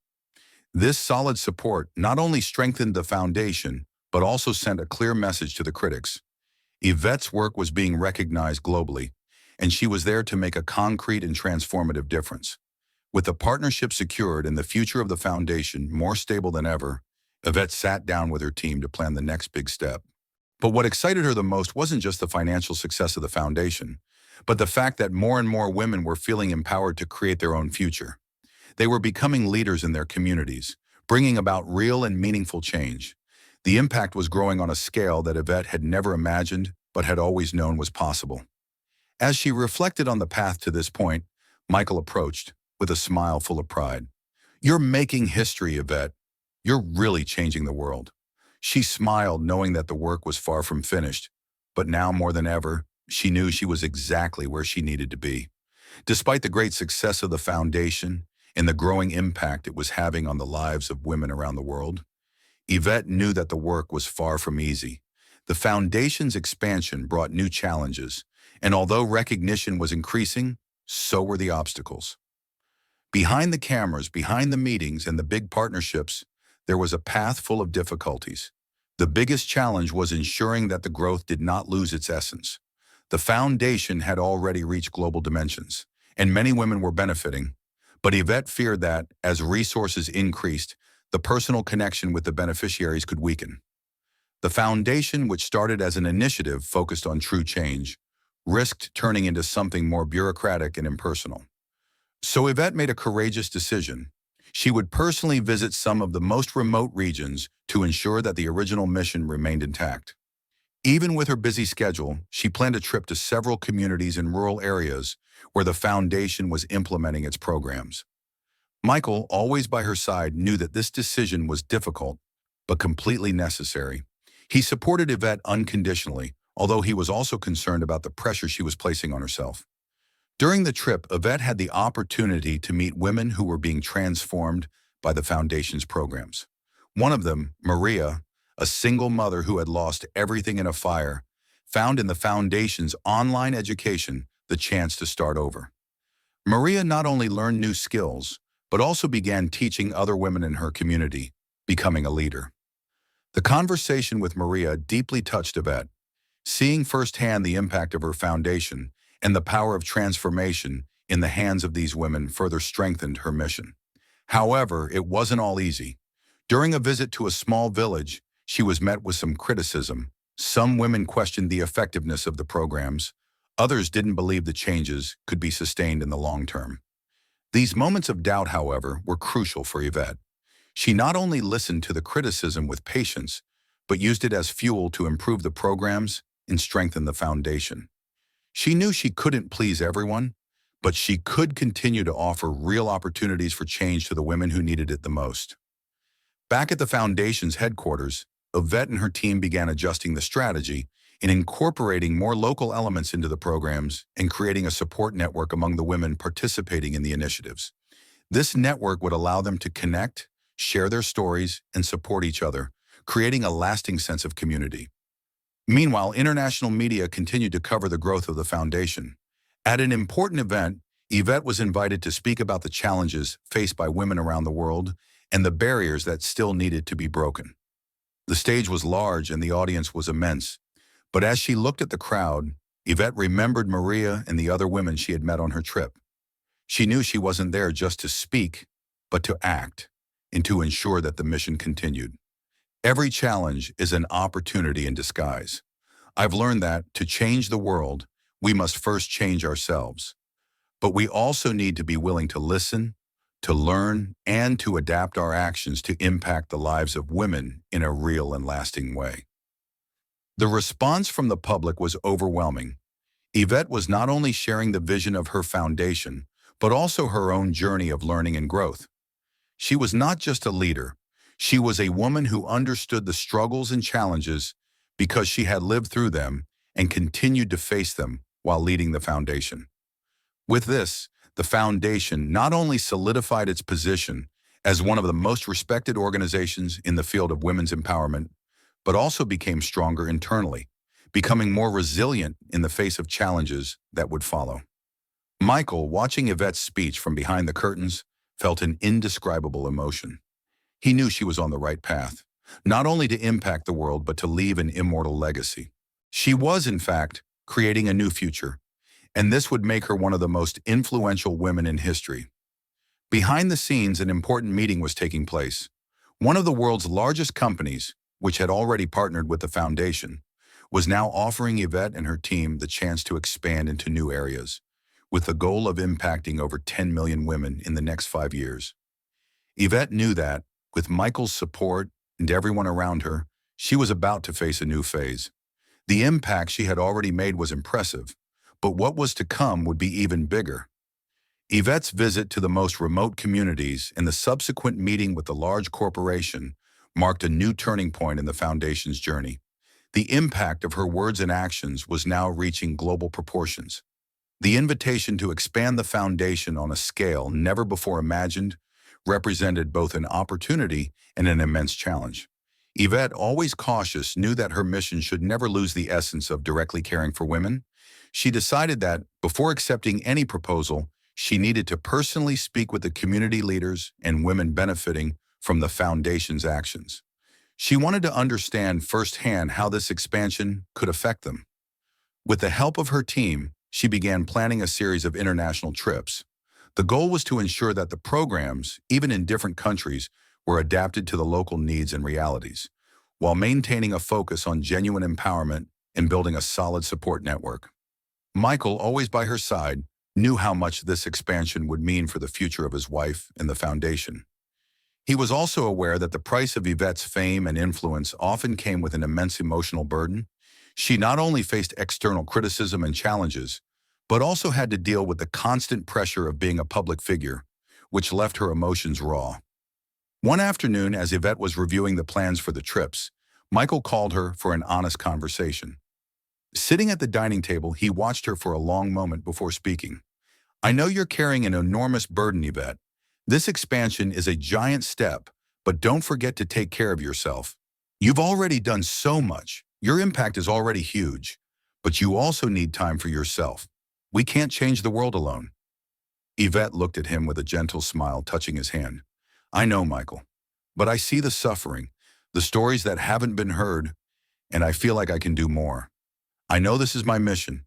This solid support not only strengthened the foundation, but also sent a clear message to the critics. Yvette's work was being recognized globally, and she was there to make a concrete and transformative difference. With the partnership secured and the future of the foundation more stable than ever, Yvette sat down with her team to plan the next big step. But what excited her the most wasn't just the financial success of the foundation, but the fact that more and more women were feeling empowered to create their own future. They were becoming leaders in their communities, bringing about real and meaningful change. The impact was growing on a scale that Yvette had never imagined, but had always known was possible. As she reflected on the path to this point, Michael approached, with a smile full of pride. "You're making history, Yvette. You're really changing the world." She smiled, knowing that the work was far from finished, but now more than ever, she knew she was exactly where she needed to be. Despite the great success of the foundation and the growing impact it was having on the lives of women around the world, Yvette knew that the work was far from easy. The foundation's expansion brought new challenges, and although recognition was increasing, so were the obstacles. Behind the cameras, behind the meetings, and the big partnerships, there was a path full of difficulties. The biggest challenge was ensuring that the growth did not lose its essence. The foundation had already reached global dimensions, and many women were benefiting. But Yvette feared that, as resources increased, the personal connection with the beneficiaries could weaken. The foundation, which started as an initiative focused on true change, risked turning into something more bureaucratic and impersonal. So Yvette made a courageous decision. She would personally visit some of the most remote regions to ensure that the original mission remained intact. Even with her busy schedule, she planned a trip to several communities in rural areas where the foundation was implementing its programs. Michael, always by her side, knew that this decision was difficult, but completely necessary. He supported Yvette unconditionally, although he was also concerned about the pressure she was placing on herself. During the trip, Yvette had the opportunity to meet women who were being transformed by the foundation's programs. One of them, Maria, a single mother who had lost everything in a fire, found in the foundation's online education the chance to start over. Maria not only learned new skills, but also began teaching other women in her community, becoming a leader. The conversation with Maria deeply touched Yvette, seeing firsthand the impact of her foundation and the power of transformation in the hands of these women further strengthened her mission. However, it wasn't all easy. During a visit to a small village, she was met with some criticism. Some women questioned the effectiveness of the programs. Others didn't believe the changes could be sustained in the long term. These moments of doubt, however, were crucial for Yvette. She not only listened to the criticism with patience, but used it as fuel to improve the programs and strengthen the foundation. She knew she couldn't please everyone, but she could continue to offer real opportunities for change to the women who needed it the most. Back at the foundation's headquarters, Yvette and her team began adjusting the strategy and incorporating more local elements into the programs and creating a support network among the women participating in the initiatives. This network would allow them to connect, share their stories, and support each other, creating a lasting sense of community. Meanwhile, international media continued to cover the growth of the foundation. At an important event, Yvette was invited to speak about the challenges faced by women around the world and the barriers that still needed to be broken. The stage was large and the audience was immense, but as she looked at the crowd, Yvette remembered Maria and the other women she had met on her trip. She knew she wasn't there just to speak, but to act, and to ensure that the mission continued. Every challenge is an opportunity in disguise. I've learned that to change the world, we must first change ourselves. But we also need to be willing to listen, to learn, and to adapt our actions to impact the lives of women in a real and lasting way. The response from the public was overwhelming. Yvette was not only sharing the vision of her foundation, but also her own journey of learning and growth. She was not just a leader. She was a woman who understood the struggles and challenges because she had lived through them and continued to face them while leading the foundation. With this, the foundation not only solidified its position as one of the most respected organizations in the field of women's empowerment, but also became stronger internally, becoming more resilient in the face of challenges that would follow. Michael, watching Yvette's speech from behind the curtains, felt an indescribable emotion. He knew she was on the right path, not only to impact the world, but to leave an immortal legacy. She was, in fact, creating a new future, and this would make her one of the most influential women in history. Behind the scenes, an important meeting was taking place. One of the world's largest companies, which had already partnered with the foundation, was now offering Yvette and her team the chance to expand into new areas, with the goal of impacting over 10 million women in the next 5 years. Yvette knew that, with Michael's support and everyone around her, she was about to face a new phase. The impact she had already made was impressive, but what was to come would be even bigger. Yvette's visit to the most remote communities and the subsequent meeting with the large corporation marked a new turning point in the foundation's journey. The impact of her words and actions was now reaching global proportions. The invitation to expand the foundation on a scale never before imagined represented both an opportunity and an immense challenge. Yvette, always cautious, knew that her mission should never lose the essence of directly caring for women. She decided that, before accepting any proposal, she needed to personally speak with the community leaders and women benefiting from the foundation's actions. She wanted to understand firsthand how this expansion could affect them. With the help of her team, she began planning a series of international trips. The goal was to ensure that the programs, even in different countries, were adapted to the local needs and realities, while maintaining a focus on genuine empowerment and building a solid support network. Michael, always by her side, knew how much this expansion would mean for the future of his wife and the foundation. He was also aware that the price of Yvette's fame and influence often came with an immense emotional burden. She not only faced external criticism and challenges, but also had to deal with the constant pressure of being a public figure, which left her emotions raw. One afternoon, as Yvette was reviewing the plans for the trips, Michael called her for an honest conversation. Sitting at the dining table, he watched her for a long moment before speaking. "I know you're carrying an enormous burden, Yvette. This expansion is a giant step, but don't forget to take care of yourself. You've already done so much. Your impact is already huge, but you also need time for yourself. We can't change the world alone." Yvette looked at him with a gentle smile, touching his hand. I know, Michael, but I see the suffering, the stories that haven't been heard, and I feel like I can do more. I know this is my mission,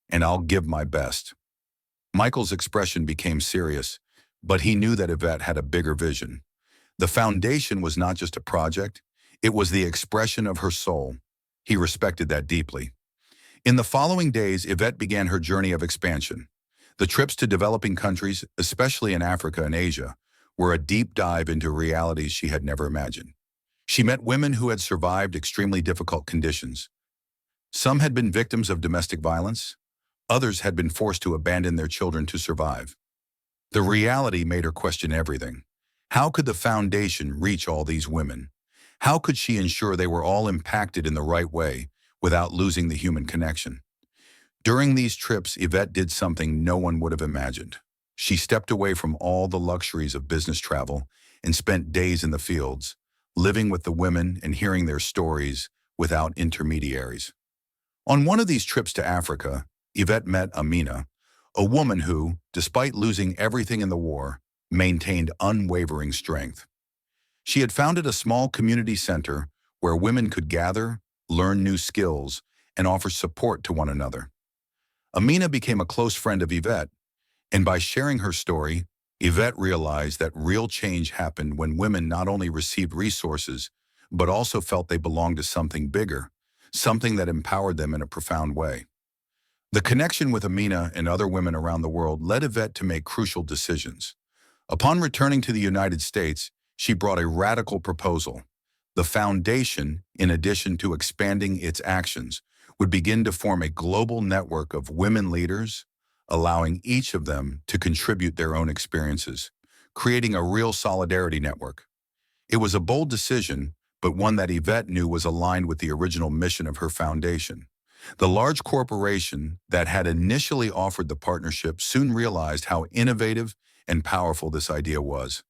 and I'll give my best. Michael's expression became serious, but he knew that Yvette had a bigger vision. The foundation was not just a project, it was the expression of her soul. He respected that deeply. In the following days, Yvette began her journey of expansion. The trips to developing countries, especially in Africa and Asia, were a deep dive into realities she had never imagined. She met women who had survived extremely difficult conditions. Some had been victims of domestic violence. Others had been forced to abandon their children to survive. The reality made her question everything. How could the foundation reach all these women? How could she ensure they were all impacted in the right way without losing the human connection? During these trips, Yvette did something no one would have imagined. She stepped away from all the luxuries of business travel and spent days in the fields, living with the women and hearing their stories without intermediaries. On one of these trips to Africa, Yvette met Amina, a woman who, despite losing everything in the war, maintained unwavering strength. She had founded a small community center where women could gather, learn new skills, and offer support to one another. Amina became a close friend of Yvette, and by sharing her story, Yvette realized that real change happened when women not only received resources, but also felt they belonged to something bigger, something that empowered them in a profound way. The connection with Amina and other women around the world led Yvette to make crucial decisions. Upon returning to the United States, she brought a radical proposal. The foundation, in addition to expanding its actions, would begin to form a global network of women leaders, allowing each of them to contribute their own experiences, creating a real solidarity network. It was a bold decision, but one that Yvette knew was aligned with the original mission of her foundation. The large corporation that had initially offered the partnership soon realized how innovative and powerful this idea was.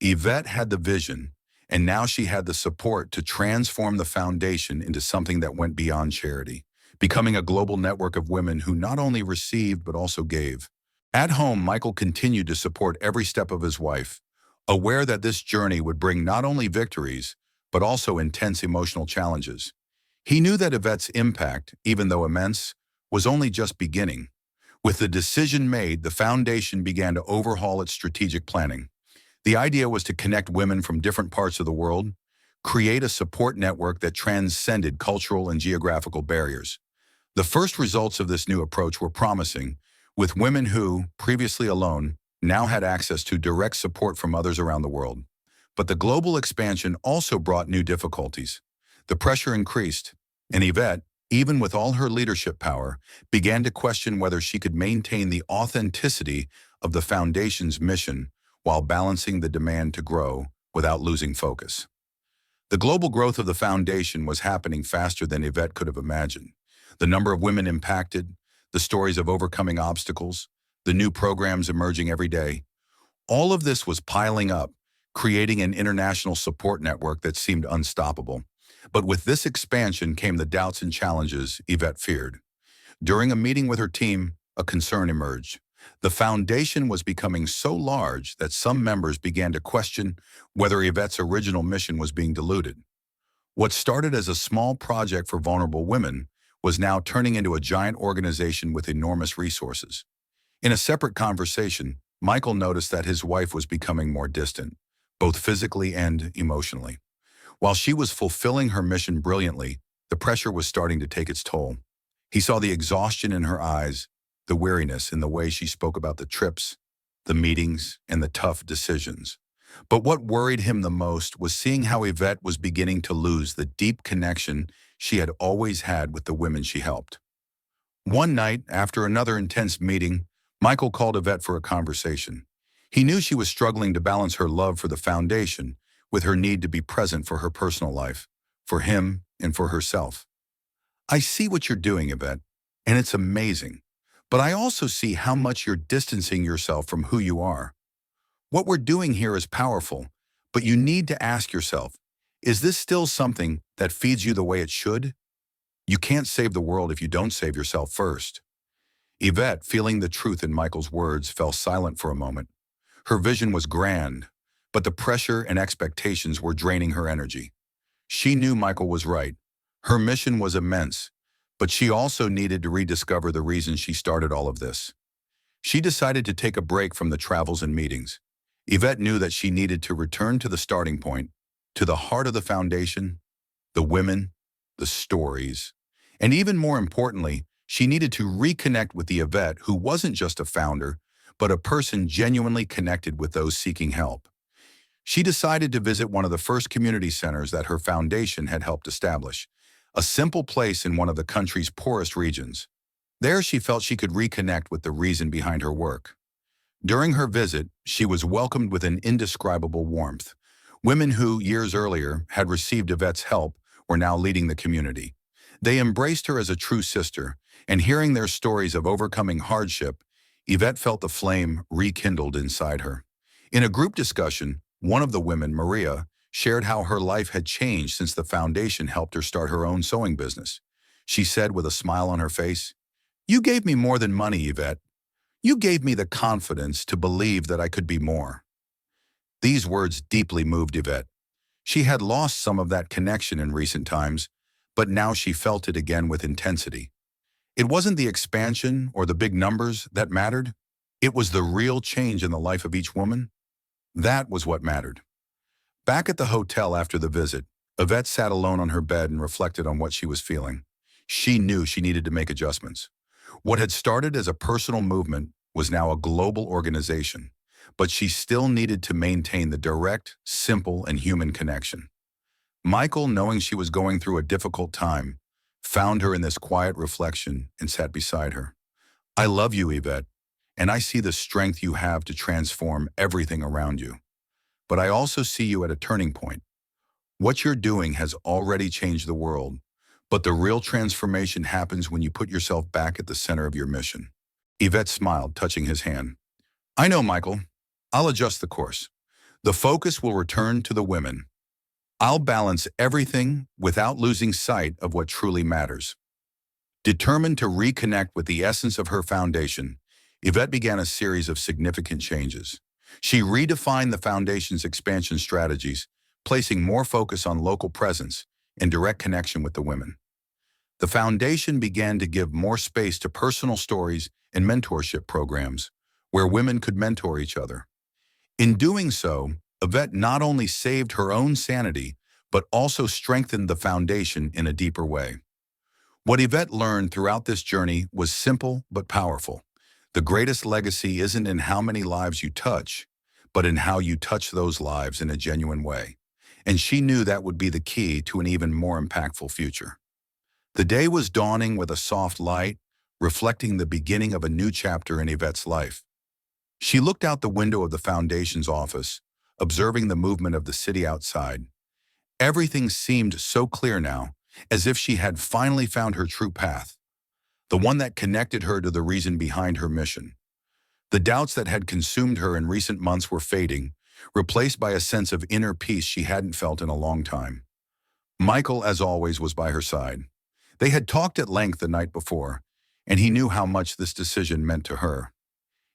Yvette had the vision, and now she had the support to transform the foundation into something that went beyond charity, becoming a global network of women who not only received but also gave. At home, Michael continued to support every step of his wife, aware that this journey would bring not only victories, but also intense emotional challenges. He knew that Yvette's impact, even though immense, was only just beginning. With the decision made, the foundation began to overhaul its strategic planning. The idea was to connect women from different parts of the world, create a support network that transcended cultural and geographical barriers. The first results of this new approach were promising, with women who, previously alone, now had access to direct support from others around the world. But the global expansion also brought new difficulties. The pressure increased, and Yvette, even with all her leadership power, began to question whether she could maintain the authenticity of the foundation's mission while balancing the demand to grow without losing focus. The global growth of the foundation was happening faster than Yvette could have imagined. The number of women impacted, the stories of overcoming obstacles, the new programs emerging every day, all of this was piling up, creating an international support network that seemed unstoppable. But with this expansion came the doubts and challenges Yvette feared. During a meeting with her team, a concern emerged. The foundation was becoming so large that some members began to question whether Yvette's original mission was being diluted. What started as a small project for vulnerable women was now turning into a giant organization with enormous resources. In a separate conversation, Michael noticed that his wife was becoming more distant, both physically and emotionally. While she was fulfilling her mission brilliantly, the pressure was starting to take its toll. He saw the exhaustion in her eyes, the weariness in the way she spoke about the trips, the meetings, and the tough decisions. But what worried him the most was seeing how Yvette was beginning to lose the deep connection she had always had with the women she helped. One night, after another intense meeting, Michael called Yvette for a conversation. He knew she was struggling to balance her love for the foundation with her need to be present for her personal life, for him and for herself. I see what you're doing, Yvette, and it's amazing. But I also see how much you're distancing yourself from who you are. What we're doing here is powerful, but you need to ask yourself, is this still something that feeds you the way it should? You can't save the world if you don't save yourself first. Yvette, feeling the truth in Michael's words, fell silent for a moment. Her vision was grand, but the pressure and expectations were draining her energy. She knew Michael was right. Her mission was immense, but she also needed to rediscover the reason she started all of this. She decided to take a break from the travels and meetings. Yvette knew that she needed to return to the starting point, to the heart of the foundation, the women, the stories, and even more importantly, she needed to reconnect with the Yvette who wasn't just a founder, but a person genuinely connected with those seeking help. She decided to visit one of the first community centers that her foundation had helped establish, a simple place in one of the country's poorest regions. There she felt she could reconnect with the reason behind her work. During her visit, she was welcomed with an indescribable warmth. Women who, years earlier, had received Yvette's help were now leading the community. They embraced her as a true sister, and hearing their stories of overcoming hardship, Yvette felt the flame rekindled inside her. In a group discussion, one of the women, Maria, shared how her life had changed since the foundation helped her start her own sewing business. She said with a smile on her face, "You gave me more than money, Yvette. You gave me the confidence to believe that I could be more." These words deeply moved Yvette. She had lost some of that connection in recent times, but now she felt it again with intensity. It wasn't the expansion or the big numbers that mattered. It was the real change in the life of each woman. That was what mattered. Back at the hotel after the visit, Yvette sat alone on her bed and reflected on what she was feeling. She knew she needed to make adjustments. What had started as a personal movement was now a global organization, but she still needed to maintain the direct, simple, and human connection. Michael, knowing she was going through a difficult time, found her in this quiet reflection and sat beside her. "I love you, Yvette, and I see the strength you have to transform everything around you. But I also see you at a turning point. What you're doing has already changed the world, but the real transformation happens when you put yourself back at the center of your mission." Yvette smiled, touching his hand. "I know, Michael. I'll adjust the course. The focus will return to the women. I'll balance everything without losing sight of what truly matters." Determined to reconnect with the essence of her foundation, Yvette began a series of significant changes. She redefined the foundation's expansion strategies, placing more focus on local presence and direct connection with the women. The foundation began to give more space to personal stories and mentorship programs, where women could mentor each other. In doing so, Yvette not only saved her own sanity, but also strengthened the foundation in a deeper way. What Yvette learned throughout this journey was simple but powerful. The greatest legacy isn't in how many lives you touch, but in how you touch those lives in a genuine way. And she knew that would be the key to an even more impactful future. The day was dawning with a soft light, reflecting the beginning of a new chapter in Yvette's life. She looked out the window of the foundation's office, observing the movement of the city outside. Everything seemed so clear now, as if she had finally found her true path, the one that connected her to the reason behind her mission. The doubts that had consumed her in recent months were fading, replaced by a sense of inner peace she hadn't felt in a long time. Michael, as always, was by her side. They had talked at length the night before, and he knew how much this decision meant to her.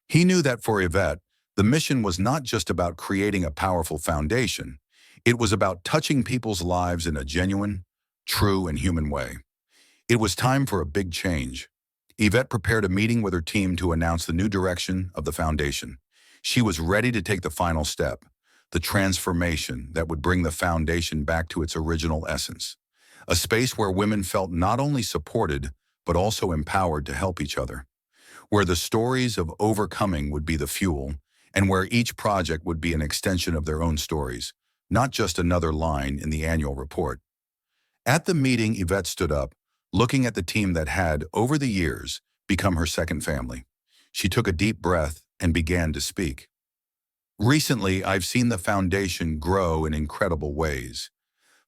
He knew that for Yvette, the mission was not just about creating a powerful foundation. It was about touching people's lives in a genuine, true, and human way. It was time for a big change. Yvette prepared a meeting with her team to announce the new direction of the foundation. She was ready to take the final step, the transformation that would bring the foundation back to its original essence. A space where women felt not only supported, but also empowered to help each other. Where the stories of overcoming would be the fuel, and where each project would be an extension of their own stories, not just another line in the annual report. At the meeting, Yvette stood up, looking at the team that had, over the years, become her second family. She took a deep breath and began to speak. "Recently, I've seen the foundation grow in incredible ways,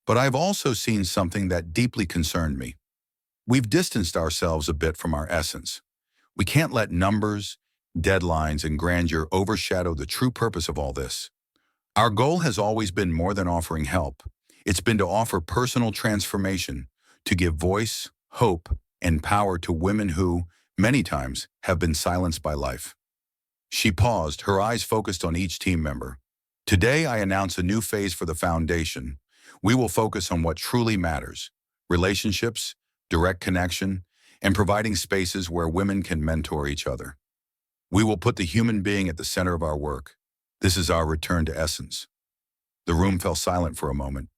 but I've also seen something that deeply concerned me. We've distanced ourselves a bit from our essence. We can't let numbers, deadlines, and grandeur overshadow the true purpose of all this. Our goal has always been more than offering help. It's been to offer personal transformation, to give voice, hope, and power to women who, many times, have been silenced by life. She paused, her eyes focused on each team member. Today, I announce a new phase for the foundation. We will focus on what truly matters: relationships, direct connection, and providing spaces where women can mentor each other. We will put the human being at the center of our work. This is our return to essence. The room fell silent for a moment.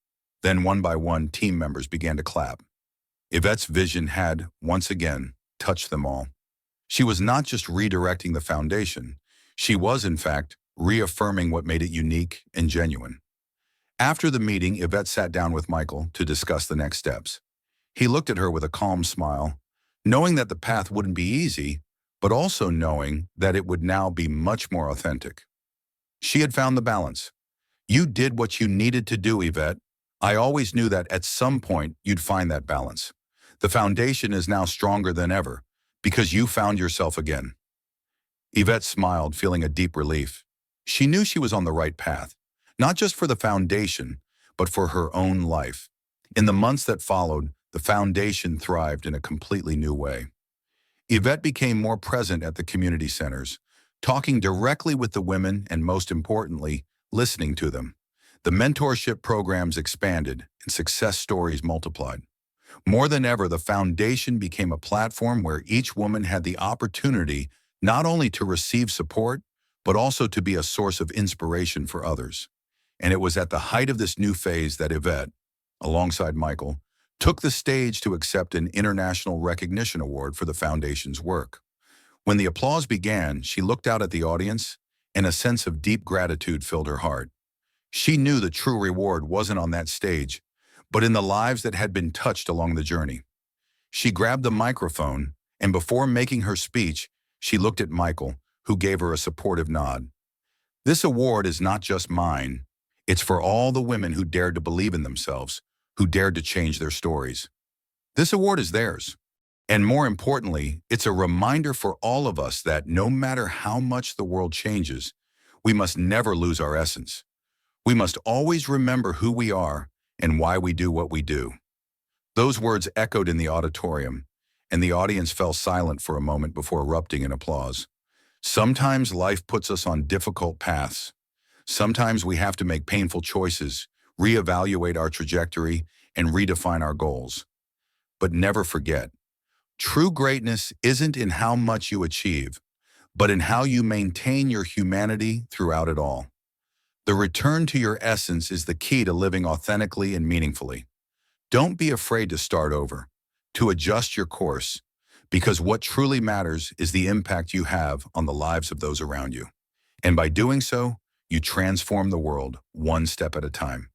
Then, one by one, team members began to clap. Yvette's vision had, once again, touched them all. She was not just redirecting the foundation. She was, in fact, reaffirming what made it unique and genuine. After the meeting, Yvette sat down with Michael to discuss the next steps. He looked at her with a calm smile, knowing that the path wouldn't be easy, but also knowing that it would now be much more authentic. She had found the balance. You did what you needed to do, Yvette. I always knew that at some point you'd find that balance. The foundation is now stronger than ever because you found yourself again. Yvette smiled, feeling a deep relief. She knew she was on the right path, not just for the foundation, but for her own life. In the months that followed, the foundation thrived in a completely new way. Yvette became more present at the community centers, talking directly with the women and, most importantly, listening to them. The mentorship programs expanded and success stories multiplied. More than ever, the foundation became a platform where each woman had the opportunity not only to receive support, but also to be a source of inspiration for others. And it was at the height of this new phase that Yvette, alongside Michael, took the stage to accept an international recognition award for the foundation's work. When the applause began, she looked out at the audience, and a sense of deep gratitude filled her heart. She knew the true reward wasn't on that stage, but in the lives that had been touched along the journey. She grabbed the microphone, and before making her speech, she looked at Michael, who gave her a supportive nod. This award is not just mine. It's for all the women who dared to believe in themselves, who dared to change their stories. This award is theirs. And more importantly, it's a reminder for all of us that no matter how much the world changes, we must never lose our essence. We must always remember who we are and why we do what we do. Those words echoed in the auditorium, and the audience fell silent for a moment before erupting in applause. Sometimes life puts us on difficult paths. Sometimes we have to make painful choices, reevaluate our trajectory, and redefine our goals. But never forget, true greatness isn't in how much you achieve, but in how you maintain your humanity throughout it all. The return to your essence is the key to living authentically and meaningfully. Don't be afraid to start over, to adjust your course, because what truly matters is the impact you have on the lives of those around you. And by doing so, you transform the world one step at a time.